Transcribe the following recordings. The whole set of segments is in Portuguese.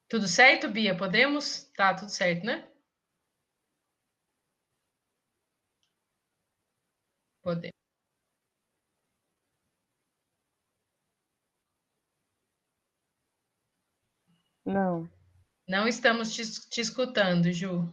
Tudo certo, Bia? Podemos? Tá, tudo certo, né? Podemos. Não, Não estamos te escutando, Ju.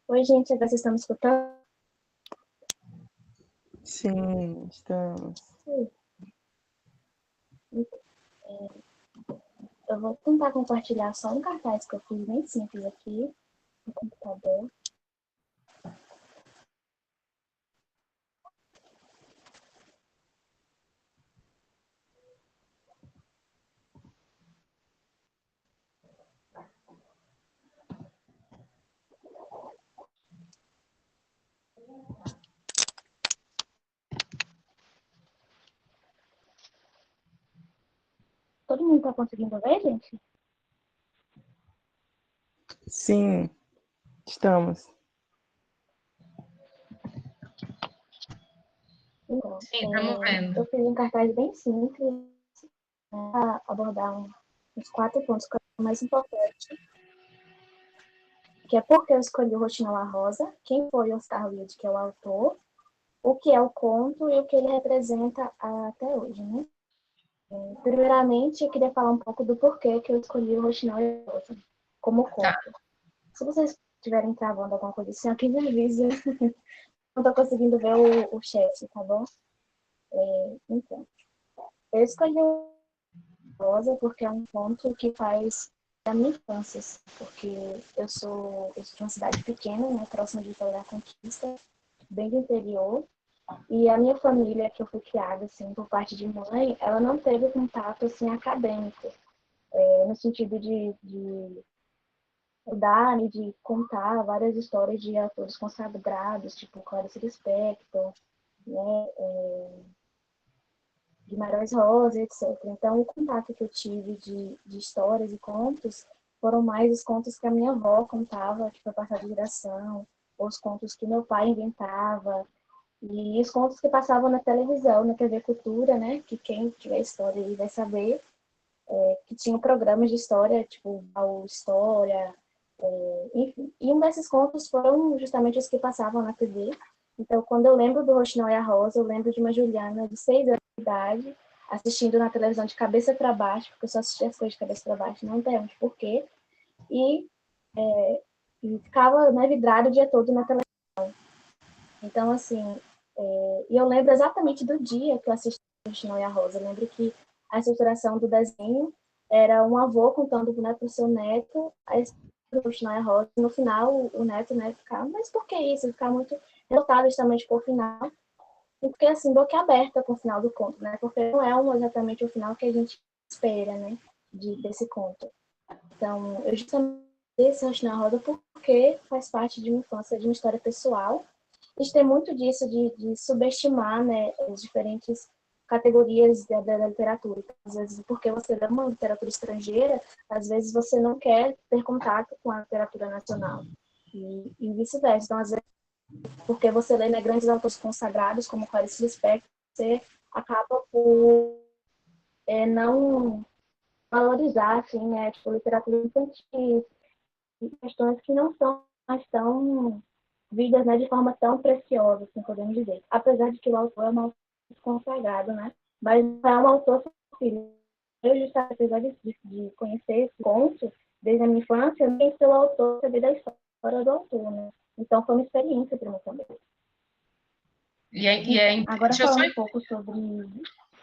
Oi, gente, agora vocês estão me escutando? sim, estamos. Eu vou tentar compartilhar só um cartaz que eu fiz bem simples aqui no computador. Todo mundo está conseguindo ver, gente? Sim, estamos. Então, Sim, estamos vendo. eu fiz um cartaz bem simples, né, para abordar uns 4 pontos que é o mais importante, que é por que eu escolhi o Roxinol a Rosa, quem foi Oscar Wilde, que é o autor, o que é o conto e o que ele representa até hoje, né? Primeiramente, eu queria falar um pouco do porquê que eu escolhi o Roxinol e a Rosa como Tá. conto. Se vocês estiverem travando alguma coisa assim, aqui me avisa. Não tô conseguindo ver o chat, tá bom? Então, eu escolhi o Rosa porque é um conto que faz da minha infância, assim, porque eu sou de uma cidade pequena, né, próxima de Vitória da Conquista, bem do interior, e a minha família, que eu fui criada, assim, por parte de mãe, ela não teve contato, assim, acadêmico, no sentido de estudar e de contar várias histórias de autores consagrados, tipo Clarice Lispector, né, Guimarães Rosa, etc. Então, o contato que eu tive de histórias e contos foram mais os contos que a minha avó contava, tipo, a passar de geração, ou os contos que meu pai inventava, e os contos que passavam na televisão, na TV Cultura, né, que quem tiver história aí vai saber, que tinham programas de história, tipo, Baú História, enfim. E um desses contos foram justamente os que passavam na TV. Então, quando eu lembro do Roxinol e a Rosa, eu lembro de uma Juliana de 6 anos de idade, assistindo na televisão de cabeça para baixo, porque eu só assistia as coisas de cabeça para baixo, não pergunte por quê, e, e ficava, né, vidrado o dia todo na televisão. Então, assim, e eu lembro exatamente do dia que eu assisti o Roxinol e a Rosa. Eu lembro que a estruturação do desenho era um avô contando, né, para o seu neto a história do Roxinol e a Rosa. No final, o neto, né, ficava, mas por que isso? Ele ficava muito revoltado justamente por final. E porque, assim, boca aberta com o final do conto, né? Porque não é exatamente o final que a gente espera, né, desse conto. Então, eu justamente esse Roxinol e a Rosa porque faz parte de uma infância, de uma história pessoal. A gente tem muito disso de subestimar, né, as diferentes categorias da literatura. Então, às vezes, porque você lê uma literatura estrangeira, às vezes você não quer ter contato com a literatura nacional. E vice-versa. Então, às vezes, porque você lê, né, grandes autores consagrados, como Clarice Lispector, você acaba por não valorizar, assim, né, tipo, literatura infantil, questões que não são mais tão vidas, né, de forma tão preciosa, assim, podemos dizer. Apesar de que o autor é um autor consagrado, né, mas não é um autor filho. Eu, justamente, apesar de conhecer esse conto desde a minha infância, eu nem sei o autor, saber da história do autor, né. Então, foi uma experiência para mim também. Agora, deixa eu só... falando um pouco sobre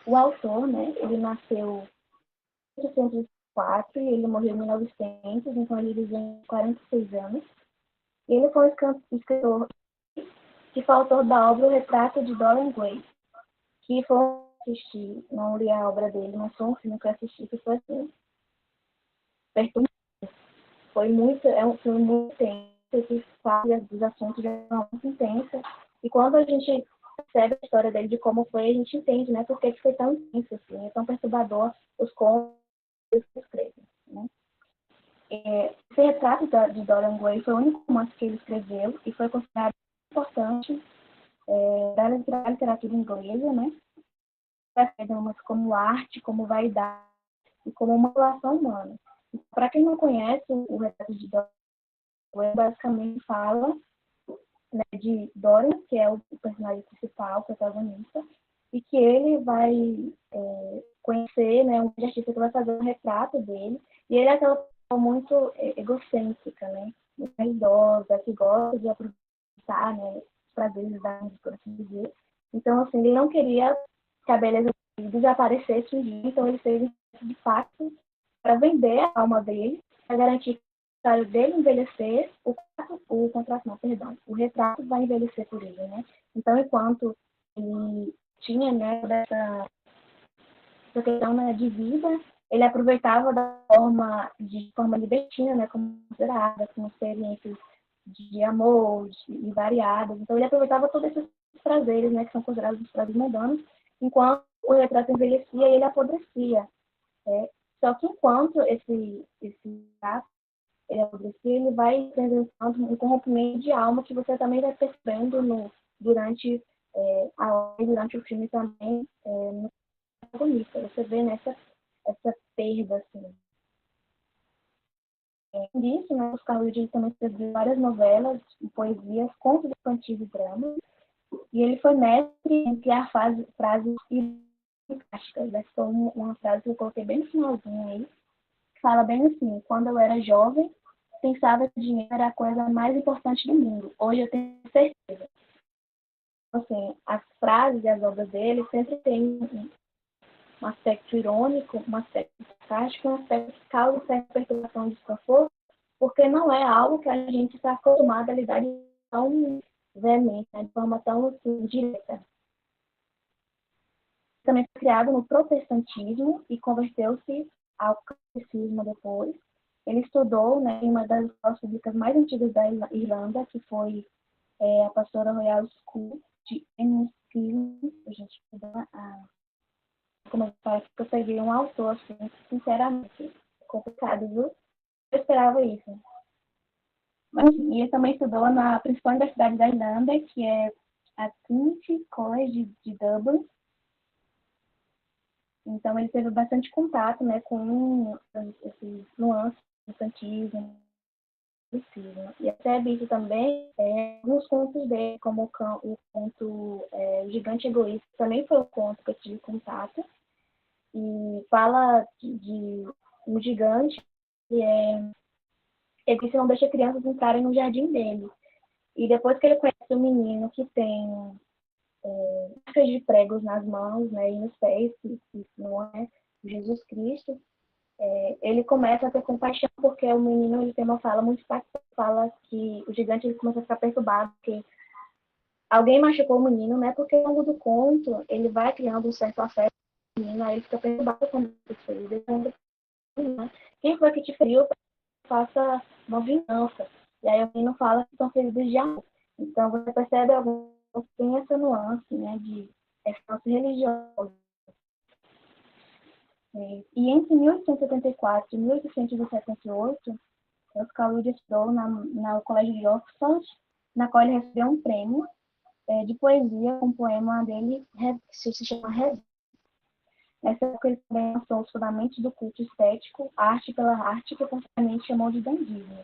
o autor, né, ele nasceu em 1804 e ele morreu em 1900, então ele viveu 46 anos. Ele foi um escritor que foi autor da obra O Retrato de Dorian Gray, que foi assistir, não li a obra dele, mas foi um filme que eu assisti que foi assim, foi muito, é um filme muito intenso, que fala dos assuntos de uma muito intensa, e quando a gente percebe a história dele, de como foi, a gente entende, né, por que foi tão intenso, assim, é tão perturbador os contos que ele escreve, né. Esse retrato de Dorian Gray foi o único romance que ele escreveu e foi considerado importante da literatura inglesa, né? Temas como arte, como vaidade e como uma relação humana. Para quem não conhece, o retrato de Dorian Gray basicamente fala, né, de Dorian, que é o personagem principal, o protagonista, e que ele vai conhecer, né, um artista que vai fazer um retrato dele, e ele é aquela pessoa muito egocêntrica, né, muito idosa, que gosta de aproveitar, né, os prazeres da vida, por assim dizer. Então, assim, ele não queria que a beleza dele desaparecesse um dia, então ele fez de fato para vender a alma dele, para garantir que o trabalho dele envelhecer, o retrato vai envelhecer por ele, né? Então, enquanto ele tinha, né, essa questão, né, de vida, ele aproveitava de forma libertina, né, como considerada, com experiências de amor e variadas. Então, ele aproveitava todos esses prazeres, né, que são considerados os prazeres mundanos, enquanto o retrato envelhecia e ele apodrecia. Só que enquanto esse retrato ele apodrecia, ele vai apresentando um corrompimento de alma que você também vai percebendo durante durante o filme também, no protagonista. Você vê essa perda, assim. Disso, né, Oscar Wilde também escreveu várias novelas, poesias, contos infantis e dramas, e ele foi mestre em criar frases fantásticas. Essa foi uma frase que eu coloquei bem no finalzinho aí, que fala bem assim: quando eu era jovem, pensava que dinheiro era a coisa mais importante do mundo. Hoje eu tenho certeza. Assim, as frases e as obras dele sempre têm um aspecto irônico, um aspecto sarcástico, um aspecto que causa certa perturbação de desconforto, porque não é algo que a gente está acostumado a lidar de tão veemente, né, de forma tão assim, direta. Também foi criado no protestantismo e converteu-se ao catolicismo depois. Ele estudou, né, em uma das escolas públicas mais antigas da Irlanda, que foi a Pastora Royal School de Enniskillen. A gente como eu falo, que eu peguei um autor, assim, sinceramente, complicado, viu? Eu esperava isso. Mas, e ele também estudou na principal universidade da Irlanda, que é a Trinity College de Dublin. Então, ele teve bastante contato, né, com esses nuances do santismo, e até visto também alguns contos dele, como o conto O Gigante Egoísta, também foi um conto que eu tive contato, e fala de um gigante que ele não deixa crianças entrarem no jardim dele. E depois que ele conhece o menino que tem marcas de pregos nas mãos, né, e nos pés, que não é Jesus Cristo, ele começa a ter compaixão, porque o menino ele tem uma fala muito impactante, fala que o gigante ele começa a ficar perturbado, porque alguém machucou o menino, né, porque ao longo do conto ele vai criando um certo afeto com o menino, aí ele fica perturbado quando ele se ferido. Quem foi que te feriu? Faça uma vingança. E aí o menino fala que são feridos de amor. Então você percebe alguns tem essa nuance, né, de essa nuance religiosa, E entre 1874 e 1878, Oscar Wilde estudou no Colégio de Oxford, na qual ele recebeu um prêmio de poesia com um poema dele que se chama Revista. Nessa época, ele também lançou os fundamentos do culto estético, arte pela arte, que posteriormente chamou de dandismo.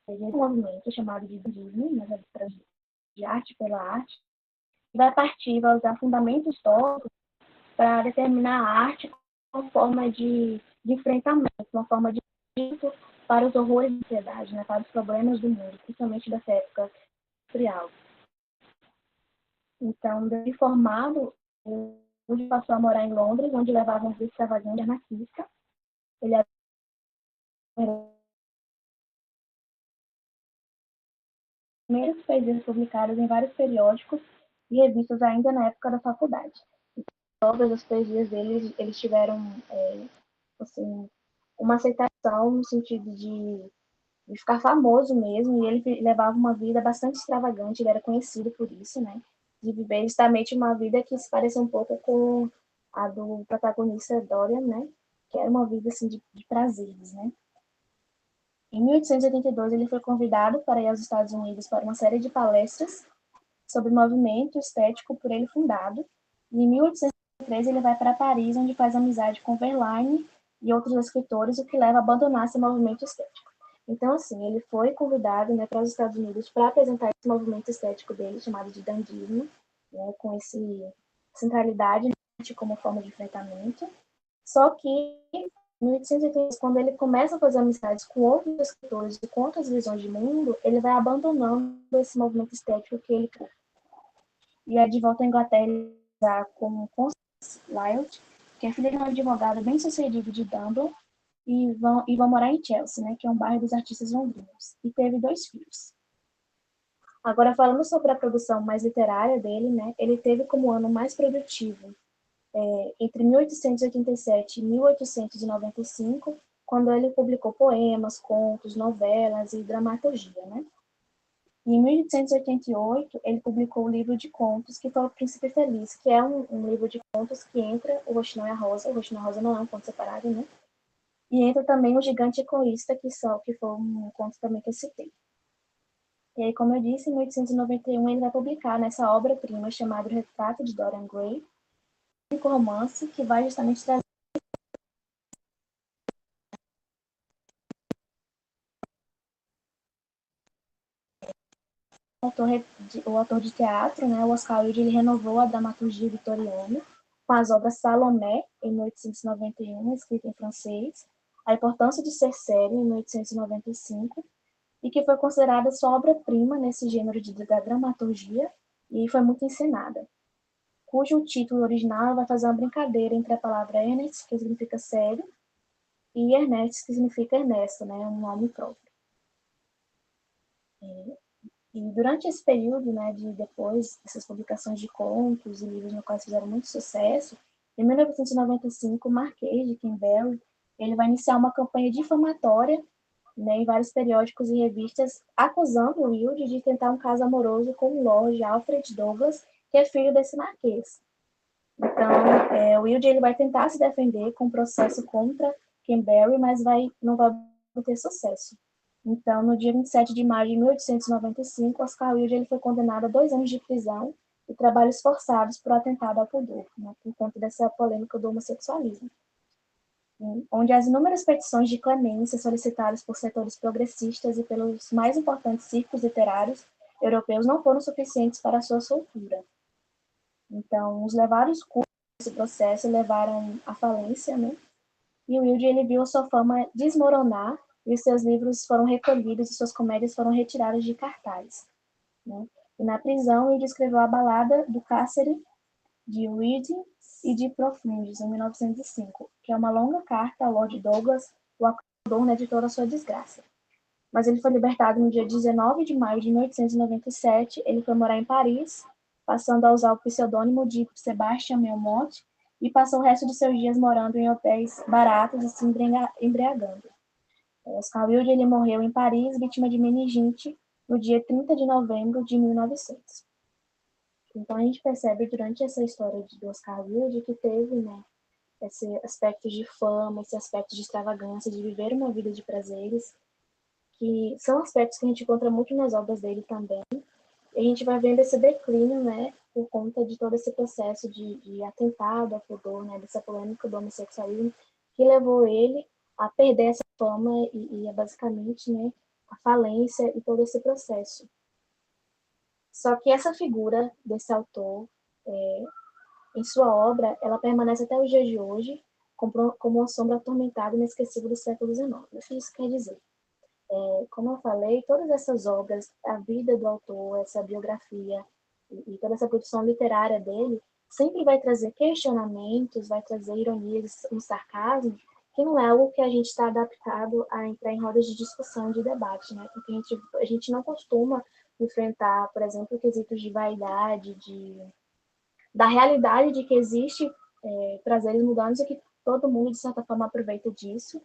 Esse movimento chamado de dandismo, mas é de arte pela arte, vai usar fundamentos históricos para determinar a arte como uma forma de enfrentamento, uma forma de para os horrores da sociedade, né, para os problemas do mundo, principalmente dessa época industrial. Então, de formado, ele passou a morar em Londres, onde levava uma vida extravagante anarquista. Ele era primeiras poesias publicadas em vários periódicos e revistas ainda na época da faculdade. Todas as poesias dele, eles tiveram assim, uma aceitação no sentido de ficar famoso mesmo, e ele levava uma vida bastante extravagante, ele era conhecido por isso, né? De viver justamente uma vida que se parecia um pouco com a do protagonista Dorian, né? Que era uma vida assim de prazeres, né? Em 1882, ele foi convidado para ir aos Estados Unidos para uma série de palestras sobre o movimento estético por ele fundado. E em 1813, ele vai para Paris, onde faz amizade com Verlaine e outros escritores, o que leva a abandonar esse movimento estético. Então, assim, ele foi convidado, né, para os Estados Unidos para apresentar esse movimento estético dele, chamado de dandismo, né, com essa centralidade como forma de enfrentamento. Só que, em 1880, quando ele começa a fazer amizades com outros escritores e com outras visões de mundo, ele vai abandonando esse movimento estético que ele criou. E aí, de volta à Inglaterra, ele vai com Constance Lyot, que é filha de um advogado bem sucedido de Dublin, e vão morar em Chelsea, né, que é um bairro dos artistas londrinos. E teve 2 filhos. Agora, falando sobre a produção mais literária dele, né, ele teve como ano mais produtivo entre 1887 e 1895, quando ele publicou poemas, contos, novelas e dramaturgia, né? E em 1888, ele publicou o livro de contos, que foi O Príncipe Feliz, que é um livro de contos que entra O Roxinol e a Rosa. O Roxinol e a Rosa não é um conto separado, né? E entra também O Gigante Egoísta, que foi um conto também que eu citei. E aí, como eu disse, em 1891 ele vai publicar nessa obra-prima chamada O Retrato de Dorian Gray, um romance que vai justamente trazer o autor de teatro, né, o Oscar Wilde, ele renovou a dramaturgia vitoriana com as obras Salomé, em 1891, escrita em francês, A Importância de Ser Sério, em 1895, e que foi considerada sua obra-prima nesse gênero da dramaturgia e foi muito encenada, cujo título original vai fazer uma brincadeira entre a palavra Ernest, que significa sério, e Ernest, que significa Ernesto, né, um nome próprio. E durante esse período, né, depois dessas publicações de contos e livros no quais fizeram muito sucesso, em 1995, o Marquês de Kimberley, ele vai iniciar uma campanha difamatória, né, em vários periódicos e revistas, acusando o Wilde de tentar um caso amoroso com o Lord Alfred Douglas, que é filho desse Marquês. Então, o Wilde ele vai tentar se defender com um processo contra Kimberley, mas não vai ter sucesso. Então, no dia 27 de maio de 1895, Oscar Wilde ele foi condenado a 2 anos de prisão e trabalhos forçados por atentado ao pudor, né, por conta dessa polêmica do homossexualismo, onde as inúmeras petições de clemência solicitadas por setores progressistas e pelos mais importantes círculos literários europeus não foram suficientes para a sua soltura. Então, os levados custos desse processo levaram à falência, né? E o Wilde ele viu a sua fama desmoronar e os seus livros foram recolhidos e suas comédias foram retiradas de cartaz, né? E na prisão ele escreveu a balada do cárcere de Reading e de Profundis, em 1905, que é uma longa carta ao Lord Douglas, o acusou, né, de toda a sua desgraça. Mas ele foi libertado no dia 19 de maio de 1897, ele foi morar em Paris, passando a usar o pseudônimo de Sebastian Melmoth, e passou o resto de seus dias morando em hotéis baratos e se embriagando. Oscar Wilde ele morreu em Paris, vítima de meningite, no dia 30 de novembro de 1900. Então, a gente percebe durante essa história de Oscar Wilde que teve, né, esse aspecto de fama, esse aspecto de extravagância, de viver uma vida de prazeres, que são aspectos que a gente encontra muito nas obras dele também. E a gente vai vendo esse declínio, né, por conta de todo esse processo de atentado ao pudor, né, dessa polêmica do homossexualismo, que levou ele a perder essa fama e basicamente, né, a falência e todo esse processo. Só que essa figura desse autor, em sua obra, ela permanece até os dias de hoje como uma sombra atormentada e inesquecível do século XIX. O que isso quer dizer? Como eu falei, todas essas obras, a vida do autor, essa biografia e toda essa produção literária dele, sempre vai trazer questionamentos, vai trazer ironias, um sarcasmo, que não é algo que a gente está adaptado a entrar em rodas de discussão, de debate, né? Porque a gente não costuma enfrentar, por exemplo, quesitos de vaidade, da realidade de que existe prazeres mundanos e que todo mundo, de certa forma, aproveita disso.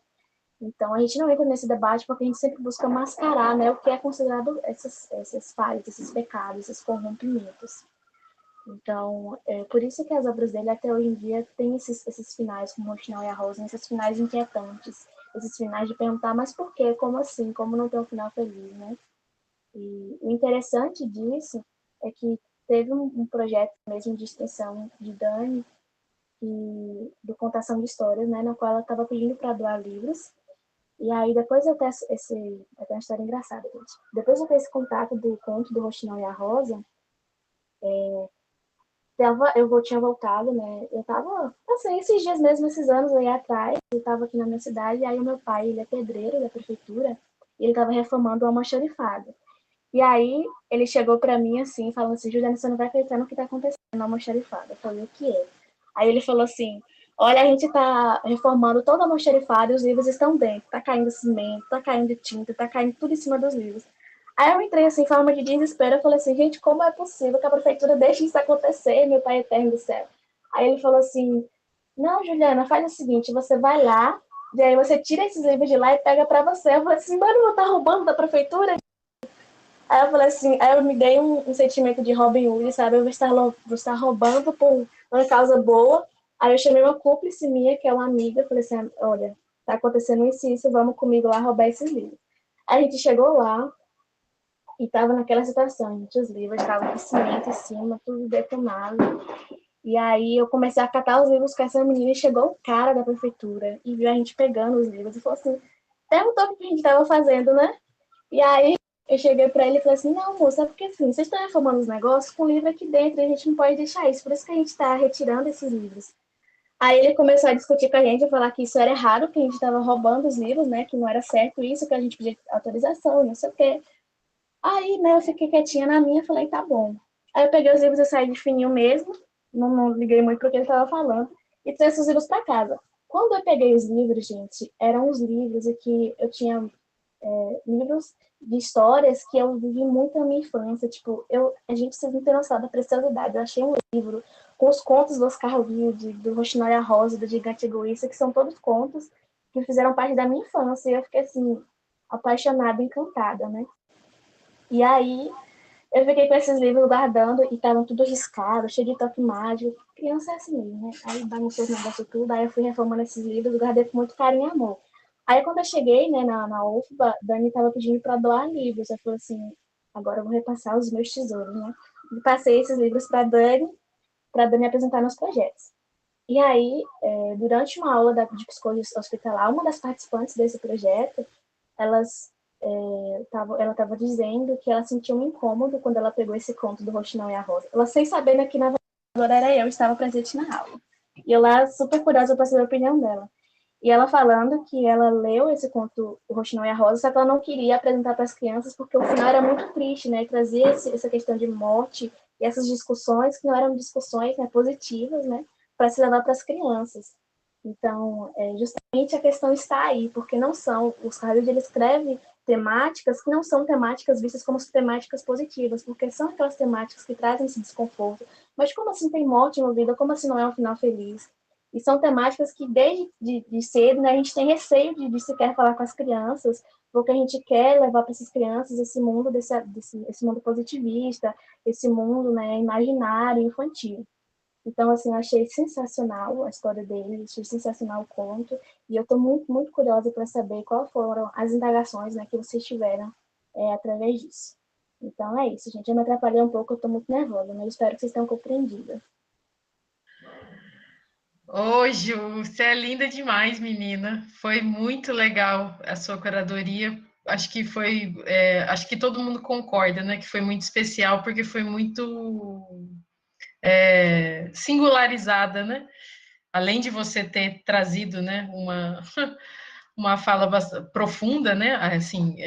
Então, a gente não entra nesse debate porque a gente sempre busca mascarar, né, o que é considerado essas falhas, esses pecados, esses corrompimentos. Então, por isso que as obras dele, até hoje em dia, têm esses finais, como o Final e a Rosa, esses finais inquietantes, esses finais de perguntar, mas por quê? Como assim? Como não tem um final feliz, né? E o interessante disso é que teve um projeto mesmo de extensão de Dani, de contação de histórias, né, na qual ela estava pedindo para doar livros. E aí, depois eu ter até uma história engraçada, gente. Depois eu ter esse contato do conto do Roxinol e a Rosa, eu tinha voltado, né? Eu tava, assim, esses dias mesmo, esses anos aí atrás, eu tava aqui na minha cidade, e aí o meu pai, ele é pedreiro da prefeitura, e ele tava reformando uma almoxarifada. E aí, ele chegou pra mim, assim, falando assim, Juliana, você não vai acreditar no que tá acontecendo na almoxarifada. Eu falei, o que é? Aí ele falou assim, olha, a gente tá reformando toda a almoxarifada e os livros estão dentro. Tá caindo cimento, tá caindo tinta, tá caindo tudo em cima dos livros. Aí eu entrei, assim, em forma de desespero. Eu falei assim, gente, como é possível que a prefeitura deixe isso acontecer, meu pai eterno do céu? Aí ele falou assim, não, Juliana, faz o seguinte, você vai lá, e aí você tira esses livros de lá e pega pra você. Eu falei assim, mano, não tá roubando da prefeitura? Aí eu falei assim, aí eu me dei um sentimento de Robin Hood, sabe? Eu vou estar roubando por uma causa boa. Aí eu chamei uma cúmplice minha, que é uma amiga, falei assim, olha, tá acontecendo isso, vamos comigo lá roubar esses livros. Aí a gente chegou lá e tava naquela situação, gente, os livros estavam com cimento em cima, tudo detonado. E aí eu comecei a catar os livros com essa menina e chegou o cara da prefeitura e viu a gente pegando os livros e falou assim, perguntou o que a gente tava fazendo, né? E aí eu cheguei pra ele e falei assim, não, moça, é porque assim, vocês estão reformando os negócios com livro aqui dentro, e a gente não pode deixar isso, por isso que a gente está retirando esses livros. Aí ele começou a discutir com a gente, a falar que isso era errado, que a gente estava roubando os livros, né, que não era certo isso, que a gente pedia autorização, não sei o quê. Aí, né, eu fiquei quietinha na minha, falei, tá bom. Aí eu peguei os livros e saí de fininho mesmo, não liguei muito pro que ele estava falando, e trouxe os livros para casa. Quando eu peguei os livros, gente, eram os livros que eu tinha livros de histórias que eu vivi muito na minha infância. Tipo, a gente precisa ter noção da preciosidade. Eu achei um livro com os contos do Oscar Wilde, do Roxinol e a Rosa, do Gigante Egoísta, que são todos contos que fizeram parte da minha infância. E eu fiquei, assim, apaixonada, encantada, né? E aí, eu fiquei com esses livros guardando e estavam tudo riscado, cheio de toque mágico. Criança é assim mesmo, né? Aí bagunçou os negócios tudo, aí eu fui reformando esses livros, guardei com muito carinho e amor. Aí quando eu cheguei, né, na UFBA, Dani estava pedindo para doar livros. Eu falei assim, agora eu vou repassar os meus tesouros, né? E passei esses livros para Dani apresentar nos projetos. E aí, durante uma aula de psicologia hospitalar, uma das participantes desse projeto, elas ela estava dizendo que ela sentiu um incômodo quando ela pegou esse conto do Roxinol e a Rosa. Ela sem saber, né, que na verdade era eu, estava presente na aula. E eu lá, super curiosa para saber a opinião dela. E ela falando que ela leu esse conto, O Roxinol e a Rosa, só que ela não queria apresentar para as crianças porque o final era muito triste, né? E trazia essa questão de morte e essas discussões que não eram discussões, né, positivas, né? Para se levar para as crianças. Então, justamente a questão está aí, porque não são, os Carlos, ele escreve temáticas que não são temáticas vistas como temáticas positivas, porque são aquelas temáticas que trazem esse desconforto. Mas como assim tem morte envolvida? Como assim não é um final feliz? E são temáticas que desde de cedo, né, a gente tem receio de sequer falar com as crianças, porque a gente quer levar para essas crianças esse mundo esse mundo positivista, esse mundo, né, imaginário, infantil. Então, assim, eu achei sensacional a história dele, achei sensacional o conto, e eu estou muito, muito curiosa para saber quais foram as indagações, né, que vocês tiveram através disso. Então é isso, gente. Eu me atrapalhei um pouco, eu estou muito nervosa, mas espero que vocês tenham compreendido. Ô, Ju, você é linda demais, menina. Foi muito legal a sua curadoria. Acho que foi, acho que todo mundo concorda, né? Que foi muito especial, porque foi muito singularizada, né? Além de você ter trazido, né, uma fala profunda, né? Assim,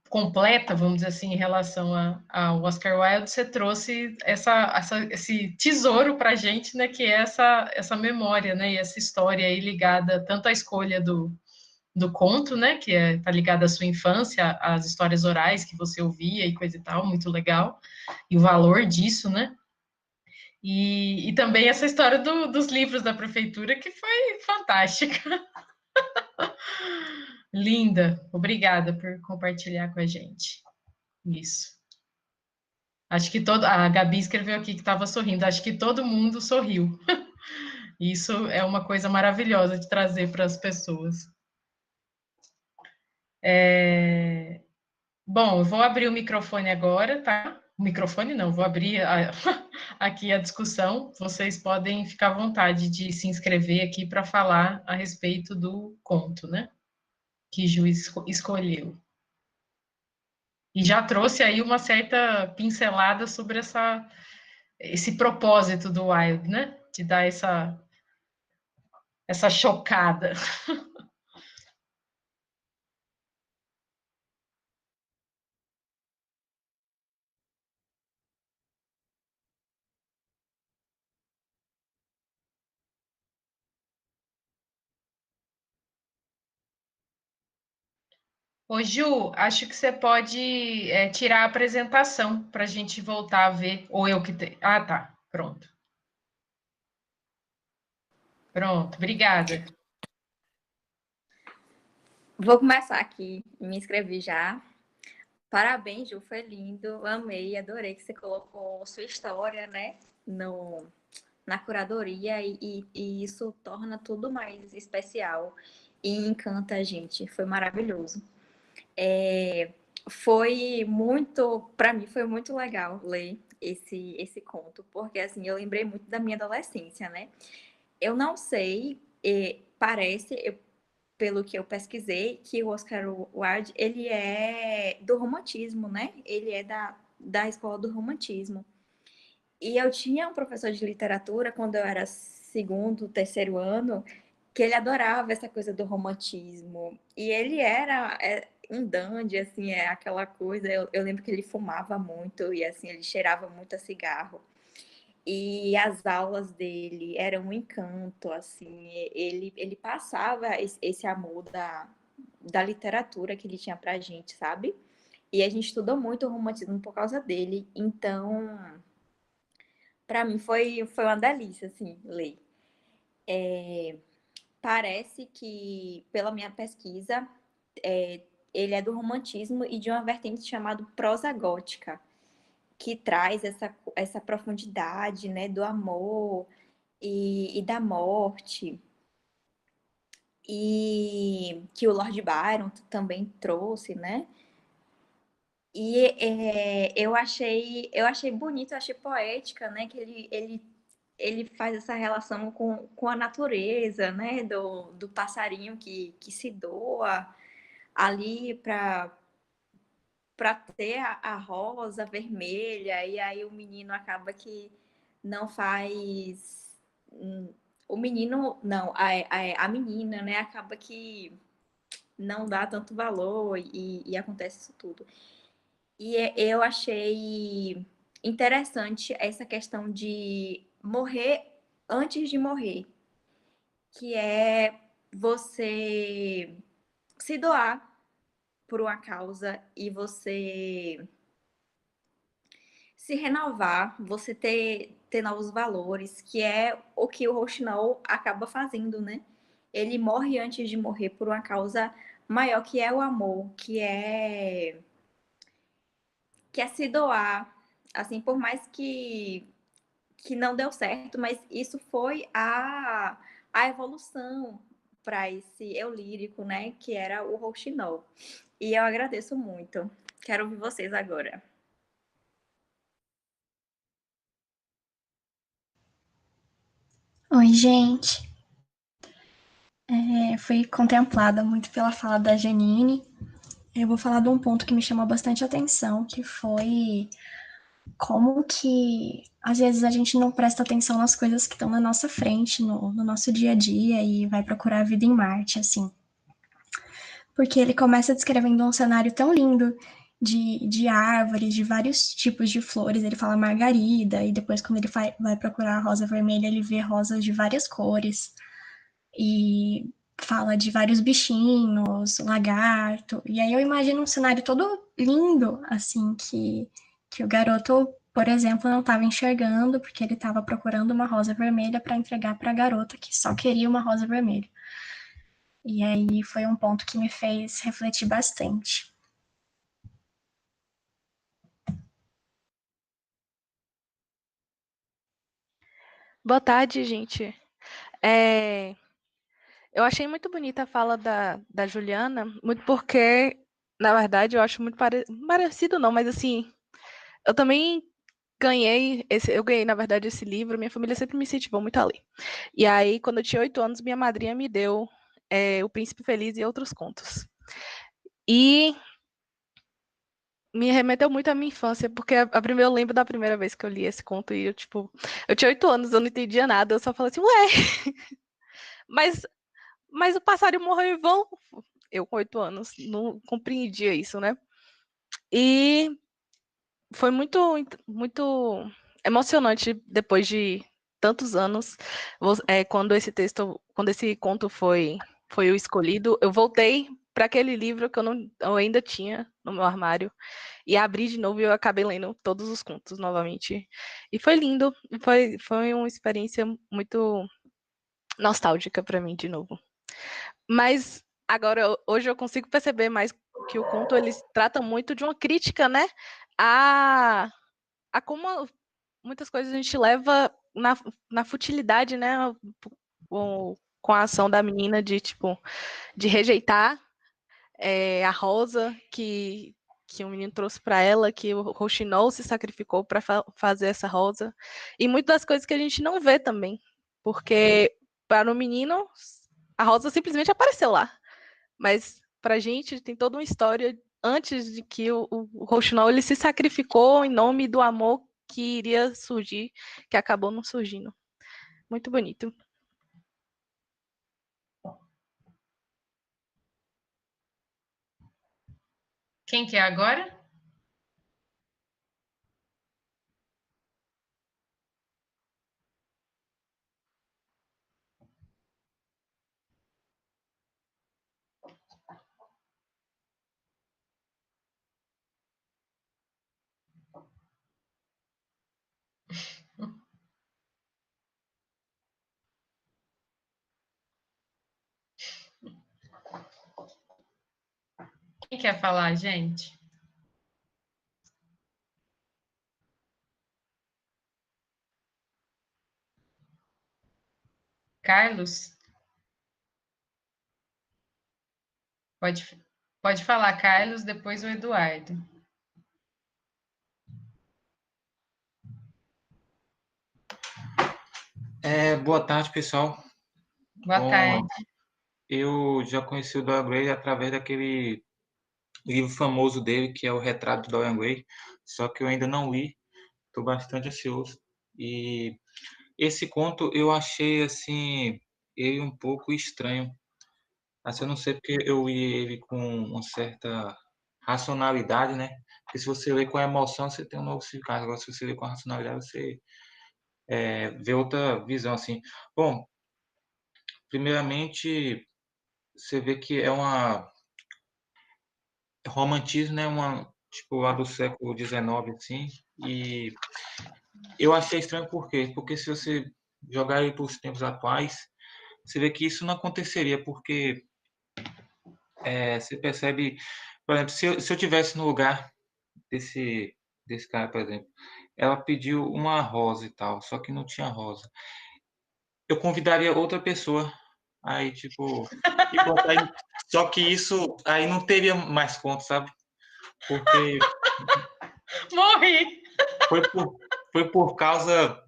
completa, vamos dizer assim, em relação ao Oscar Wilde, você trouxe esse tesouro para a gente, né, que é essa memória, né, e essa história aí ligada tanto à escolha do conto, né, que está ligada à sua infância, às histórias orais que você ouvia e coisa e tal, muito legal, e o valor disso, né, e também essa história dos livros da prefeitura, que foi fantástica. Linda, obrigada por compartilhar com a gente. Isso. Acho que a Gabi escreveu aqui que estava sorrindo. Acho que todo mundo sorriu. Isso é uma coisa maravilhosa de trazer para as pessoas. Bom, eu vou abrir o microfone agora, tá? O microfone não, vou abrir aqui a discussão. Vocês podem ficar à vontade de se inscrever aqui para falar a respeito do conto, né? Que Juiz escolheu. E já trouxe aí uma certa pincelada sobre esse propósito do Wilde, né? De dar essa chocada. Ô, Ju, acho que você pode tirar a apresentação para a gente voltar a ver. Ou eu que tenho. Ah, tá. Pronto. Pronto, obrigada. Vou começar aqui, me inscrevi já. Parabéns, Ju, foi lindo, amei, adorei que você colocou sua história, né, na curadoria e isso torna tudo mais especial e encanta a gente, foi maravilhoso. Foi muito, para mim foi muito legal ler esse conto, porque assim, eu lembrei muito da minha adolescência, né? Eu não sei, parece, pelo que eu pesquisei, que o Oscar Wilde, ele é do romantismo, né? Ele é da escola do romantismo. E eu tinha um professor de literatura, quando eu era segundo, terceiro ano, que ele adorava essa coisa do romantismo. E ele era um dandy, assim, é aquela coisa. Eu lembro que ele fumava muito e, assim, ele cheirava muito a cigarro. E as aulas dele eram um encanto, assim, ele passava esse amor da literatura que ele tinha pra gente, sabe? E a gente estudou muito o romantismo por causa dele, então, para mim foi uma delícia, assim, ler. Parece que, pela minha pesquisa, ele é do romantismo e de uma vertente chamada prosa gótica, que traz essa profundidade, né, do amor, e da morte, e que o Lord Byron também trouxe, né? E eu achei bonito, eu achei poética, né? Que ele faz essa relação com a natureza, né? Do passarinho que se doa ali para ter a rosa vermelha, e aí o menino acaba que não faz. O menino, não, a menina, né, acaba que não dá tanto valor e acontece isso tudo. E eu achei interessante essa questão de morrer antes de morrer, que é você se doar por uma causa e você se renovar, você ter novos valores, que é o que o Rochinol acaba fazendo, né? Ele morre antes de morrer por uma causa maior, que é o amor, que é se doar. Assim, por mais que que não deu certo, mas isso foi a evolução para esse eu lírico, né, que era o rouxinol. E eu agradeço muito. Quero ouvir vocês agora. Oi, gente. Fui contemplada muito pela fala da Janine. Eu vou falar de um ponto que me chamou bastante atenção, que foi como que às vezes a gente não presta atenção nas coisas que estão na nossa frente, no nosso dia a dia, e vai procurar a vida em Marte, assim. Porque ele começa descrevendo um cenário tão lindo de árvores, de vários tipos de flores. Ele fala margarida, e depois, quando ele vai procurar a rosa vermelha, ele vê rosas de várias cores. E fala de vários bichinhos, lagarto. E aí eu imagino um cenário todo lindo, assim, que o garoto, por exemplo, não estava enxergando, porque ele estava procurando uma rosa vermelha para entregar para a garota que só queria uma rosa vermelha. E aí foi um ponto que me fez refletir bastante. Boa tarde, gente. Eu achei muito bonita a fala da Juliana, muito porque, na verdade, eu acho muito parecido, não, mas assim, eu também eu ganhei, na verdade, esse livro, minha família sempre me incentivou muito a ler. E aí, quando eu tinha 8 anos, minha madrinha me deu O Príncipe Feliz e Outros Contos. E me remeteu muito à minha infância, porque eu lembro da primeira vez que eu li esse conto e eu tinha 8 anos, eu não entendia nada, eu só falei assim, ué, mas o passarinho morreu em vão. Eu, com 8 anos, não compreendia isso, né? E foi muito, muito emocionante depois de tantos anos, quando esse conto foi o escolhido, eu voltei para aquele livro que eu ainda tinha no meu armário e abri de novo e eu acabei lendo todos os contos novamente. E foi lindo, foi uma experiência muito nostálgica para mim de novo. Mas agora, hoje eu consigo perceber mais que o conto ele trata muito de uma crítica, né? A como muitas coisas a gente leva na futilidade, né? Com a ação da menina de rejeitar a rosa que o menino trouxe para ela, que o Rouxinol se sacrificou para fazer essa rosa. E muitas das coisas que a gente não vê também. Porque para o menino, a rosa simplesmente apareceu lá. Mas para a gente tem toda uma história antes de que o Rouxinol ele se sacrificou em nome do amor que iria surgir, que acabou não surgindo. Muito bonito. Quem que é agora? Quem quer falar, gente? Carlos? Pode falar, Carlos, depois o Eduardo. Boa tarde, pessoal. Boa tarde. Eu já conheci o Dorian Gray através daquele livro famoso dele, que é o Retrato do Dorian Gray, só que eu ainda não li, estou bastante ansioso. E esse conto eu achei, assim, ele um pouco estranho. Assim, eu não sei porque eu li ele com uma certa racionalidade, né? Porque se você lê com a emoção, você tem um novo significado. Agora, se você lê com a racionalidade, você vê outra visão, assim. Bom, primeiramente, você vê que é uma romantismo, né? Tipo, lá do século XIX, assim. E eu achei estranho por quê? Porque se você jogar ele para os tempos atuais, você vê que isso não aconteceria, porque você percebe, por exemplo, se eu tivesse no lugar desse cara, por exemplo, ela pediu uma rosa e tal, só que não tinha rosa. Eu convidaria outra pessoa, aí tipo, e pronto, aí, só que isso aí não teria mais conto, sabe? Porque Morri! foi por causa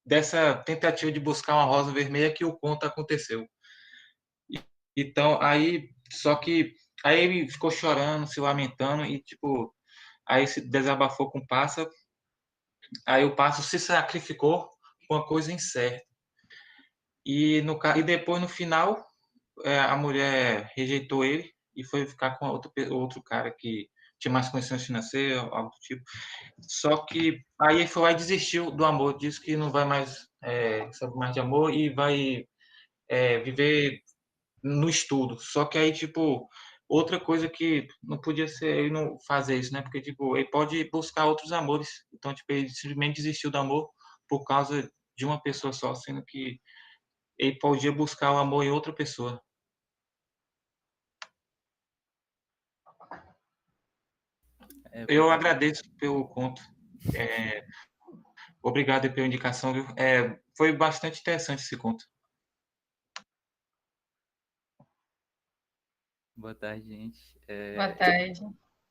dessa tentativa de buscar uma rosa vermelha que o conto aconteceu. Então, aí, só que aí ele ficou chorando, se lamentando e tipo, aí se desabafou com o pássaro. Aí o pássaro se sacrificou com uma coisa incerta. E depois no final, a mulher rejeitou ele e foi ficar com outro cara que tinha mais condições financeiras, algo do tipo. Só que aí ele foi lá e desistiu do amor, disse que não vai mais saber mais de amor e vai viver no estudo. Só que aí, tipo, outra coisa que não podia ser ele não fazer isso, né? Porque, tipo, ele pode buscar outros amores. Então, tipo, ele simplesmente desistiu do amor por causa de uma pessoa só, sendo que ele podia buscar o amor em outra pessoa. Eu agradeço pelo conto. Obrigado pela indicação, viu? Foi bastante interessante esse conto. Boa tarde, gente. Boa tarde.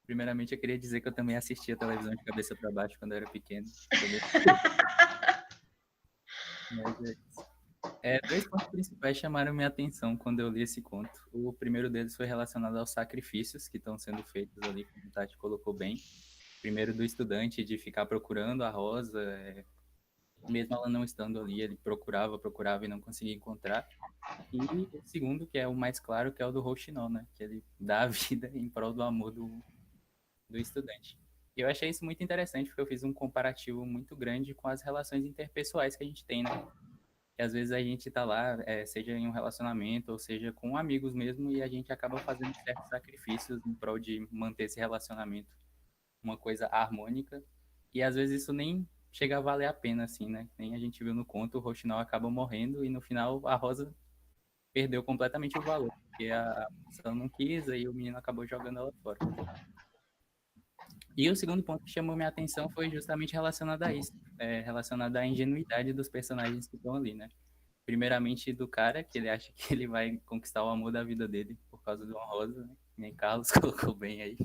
Primeiramente, eu queria dizer que eu também assistia televisão de cabeça para baixo quando eu era pequeno. Mas é isso. Dois pontos principais chamaram minha atenção quando eu li esse conto. O primeiro deles foi relacionado aos sacrifícios que estão sendo feitos ali, como o Tati colocou bem. Primeiro do estudante de ficar procurando a rosa, mesmo ela não estando ali, ele procurava e não conseguia encontrar. E o segundo, que é o mais claro, que é o do Rouxinol, né? Que ele dá a vida em prol do amor do estudante. E eu achei isso muito interessante, porque eu fiz um comparativo muito grande com as relações interpessoais que a gente tem, né? Que às vezes a gente tá lá, seja em um relacionamento, ou seja com amigos mesmo, e a gente acaba fazendo certos sacrifícios em prol de manter esse relacionamento uma coisa harmônica, e às vezes isso nem chega a valer a pena, assim, né? Nem a gente viu no conto, o Rouxinol acaba morrendo, e no final a Rosa perdeu completamente o valor, porque a moça não quis, aí o menino acabou jogando ela fora. E o segundo ponto que chamou minha atenção foi justamente relacionado a isso, relacionado à ingenuidade dos personagens que estão ali, né? Primeiramente do cara, que ele acha que ele vai conquistar o amor da vida dele por causa de uma rosa, né? Nem Carlos colocou bem aí.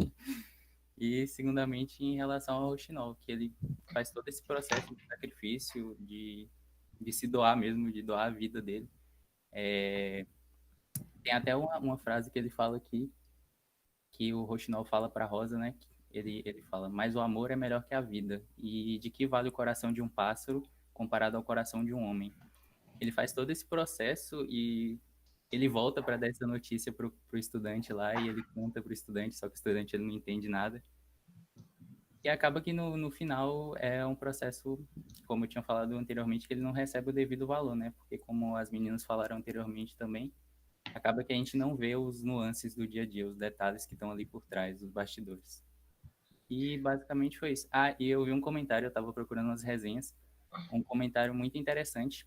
E segundamente em relação ao Rouxinol, que ele faz todo esse processo de sacrifício, de se doar mesmo, de doar a vida dele. Tem até uma frase que ele fala aqui, que o Rouxinol fala para Rosa, né? Ele fala, mas o amor é melhor que a vida. E de que vale o coração de um pássaro comparado ao coração de um homem? Ele faz todo esse processo e ele volta para dar essa notícia pro estudante lá e ele conta pro estudante, só que o estudante ele não entende nada. E acaba que no final é um processo, como eu tinha falado anteriormente, que ele não recebe o devido valor, né? Porque como as meninas falaram anteriormente também, acaba que a gente não vê os nuances do dia a dia, os detalhes que estão ali por trás, os bastidores. E basicamente foi isso. Ah, e eu vi um comentário, eu estava procurando as resenhas, um comentário muito interessante,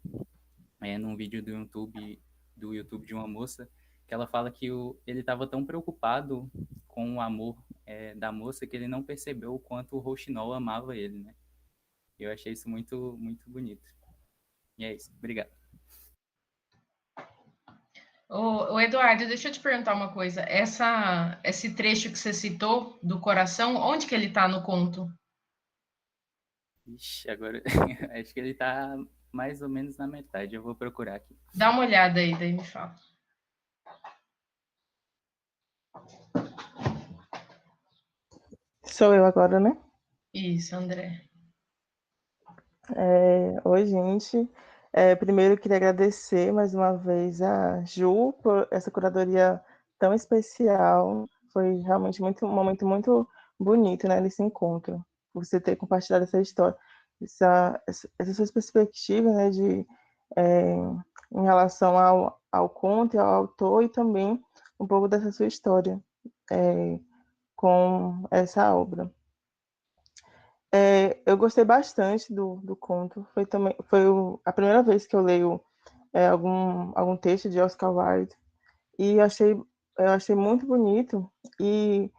num vídeo do YouTube de uma moça, que ela fala que ele estava tão preocupado com o amor da moça que ele não percebeu o quanto o Rouxinol amava ele, né? Eu achei isso muito, muito bonito. E é isso. Obrigado. Ô, Eduardo, deixa eu te perguntar uma coisa. Esse trecho que você citou do coração, onde que ele está no conto? Ixi, agora acho que ele está mais ou menos na metade. Eu vou procurar aqui. Dá uma olhada aí, daí me fala. Sou eu agora, né? Isso, André. Oi, gente. Primeiro, eu queria agradecer mais uma vez a Ju por essa curadoria tão especial. Foi realmente um momento muito bonito, né, nesse encontro, por você ter compartilhado essa história, essa sua perspectiva, né, em relação ao conto e ao autor, e também um pouco dessa sua história com essa obra. Eu gostei bastante do conto. Foi a primeira vez que eu leio algum texto de Oscar Wilde, e eu achei muito bonito. E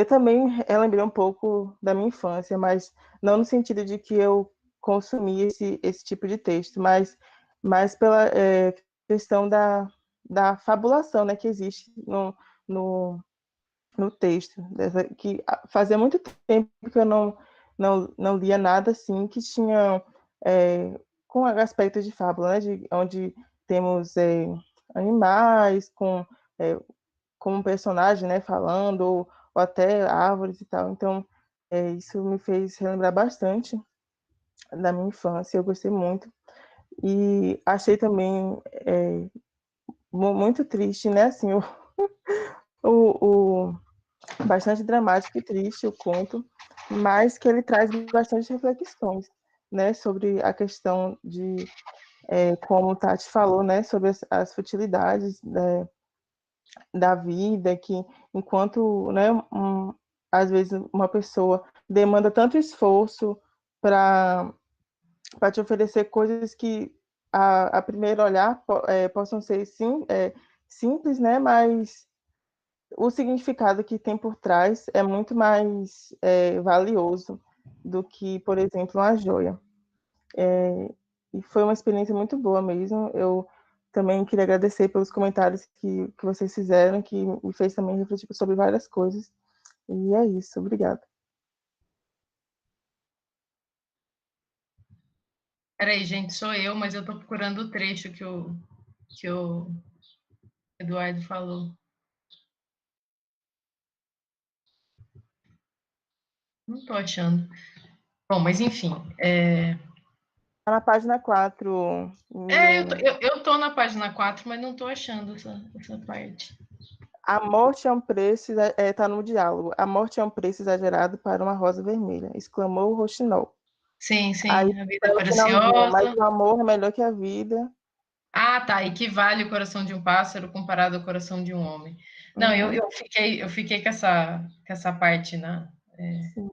eu também lembrei um pouco da minha infância, mas não no sentido de que eu consumia esse tipo de texto, mas pela questão da fabulação, né, que existe no, no texto. Que fazia muito tempo que eu não lia nada assim que tinha com aspecto de fábula, né, onde temos animais como personagem, né, falando, ou até árvores e tal. Então, isso me fez relembrar bastante da minha infância, eu gostei muito. E achei também muito triste, né, assim, o bastante dramático e triste o conto, mas que ele traz bastante reflexões, né, sobre a questão de, como o Tati falou, né, sobre as futilidades, né, da vida, que enquanto, né, às vezes uma pessoa demanda tanto esforço para te oferecer coisas que a primeiro olhar possam ser simples, né, mas o significado que tem por trás é muito mais valioso do que, por exemplo, uma joia. E foi uma experiência muito boa mesmo. Eu também queria agradecer pelos comentários que vocês fizeram, que me fez também refletir sobre várias coisas. E é isso, obrigada. Peraí, gente, sou eu, mas eu estou procurando o trecho que o Eduardo falou. Não estou achando. Bom, mas enfim. Tá na página 4. Eu tô na página 4, mas não estou achando essa parte. A morte é um preço, tá no diálogo. A morte é um preço exagerado para uma rosa vermelha, exclamou o Roxinol. Sim, Aí, a vida é pelo finalzinho, mas preciosa. o amor é melhor que a vida. Ah, tá. Equivale o coração de um pássaro comparado ao coração de um homem. Não, Uhum, eu fiquei com essa parte sim.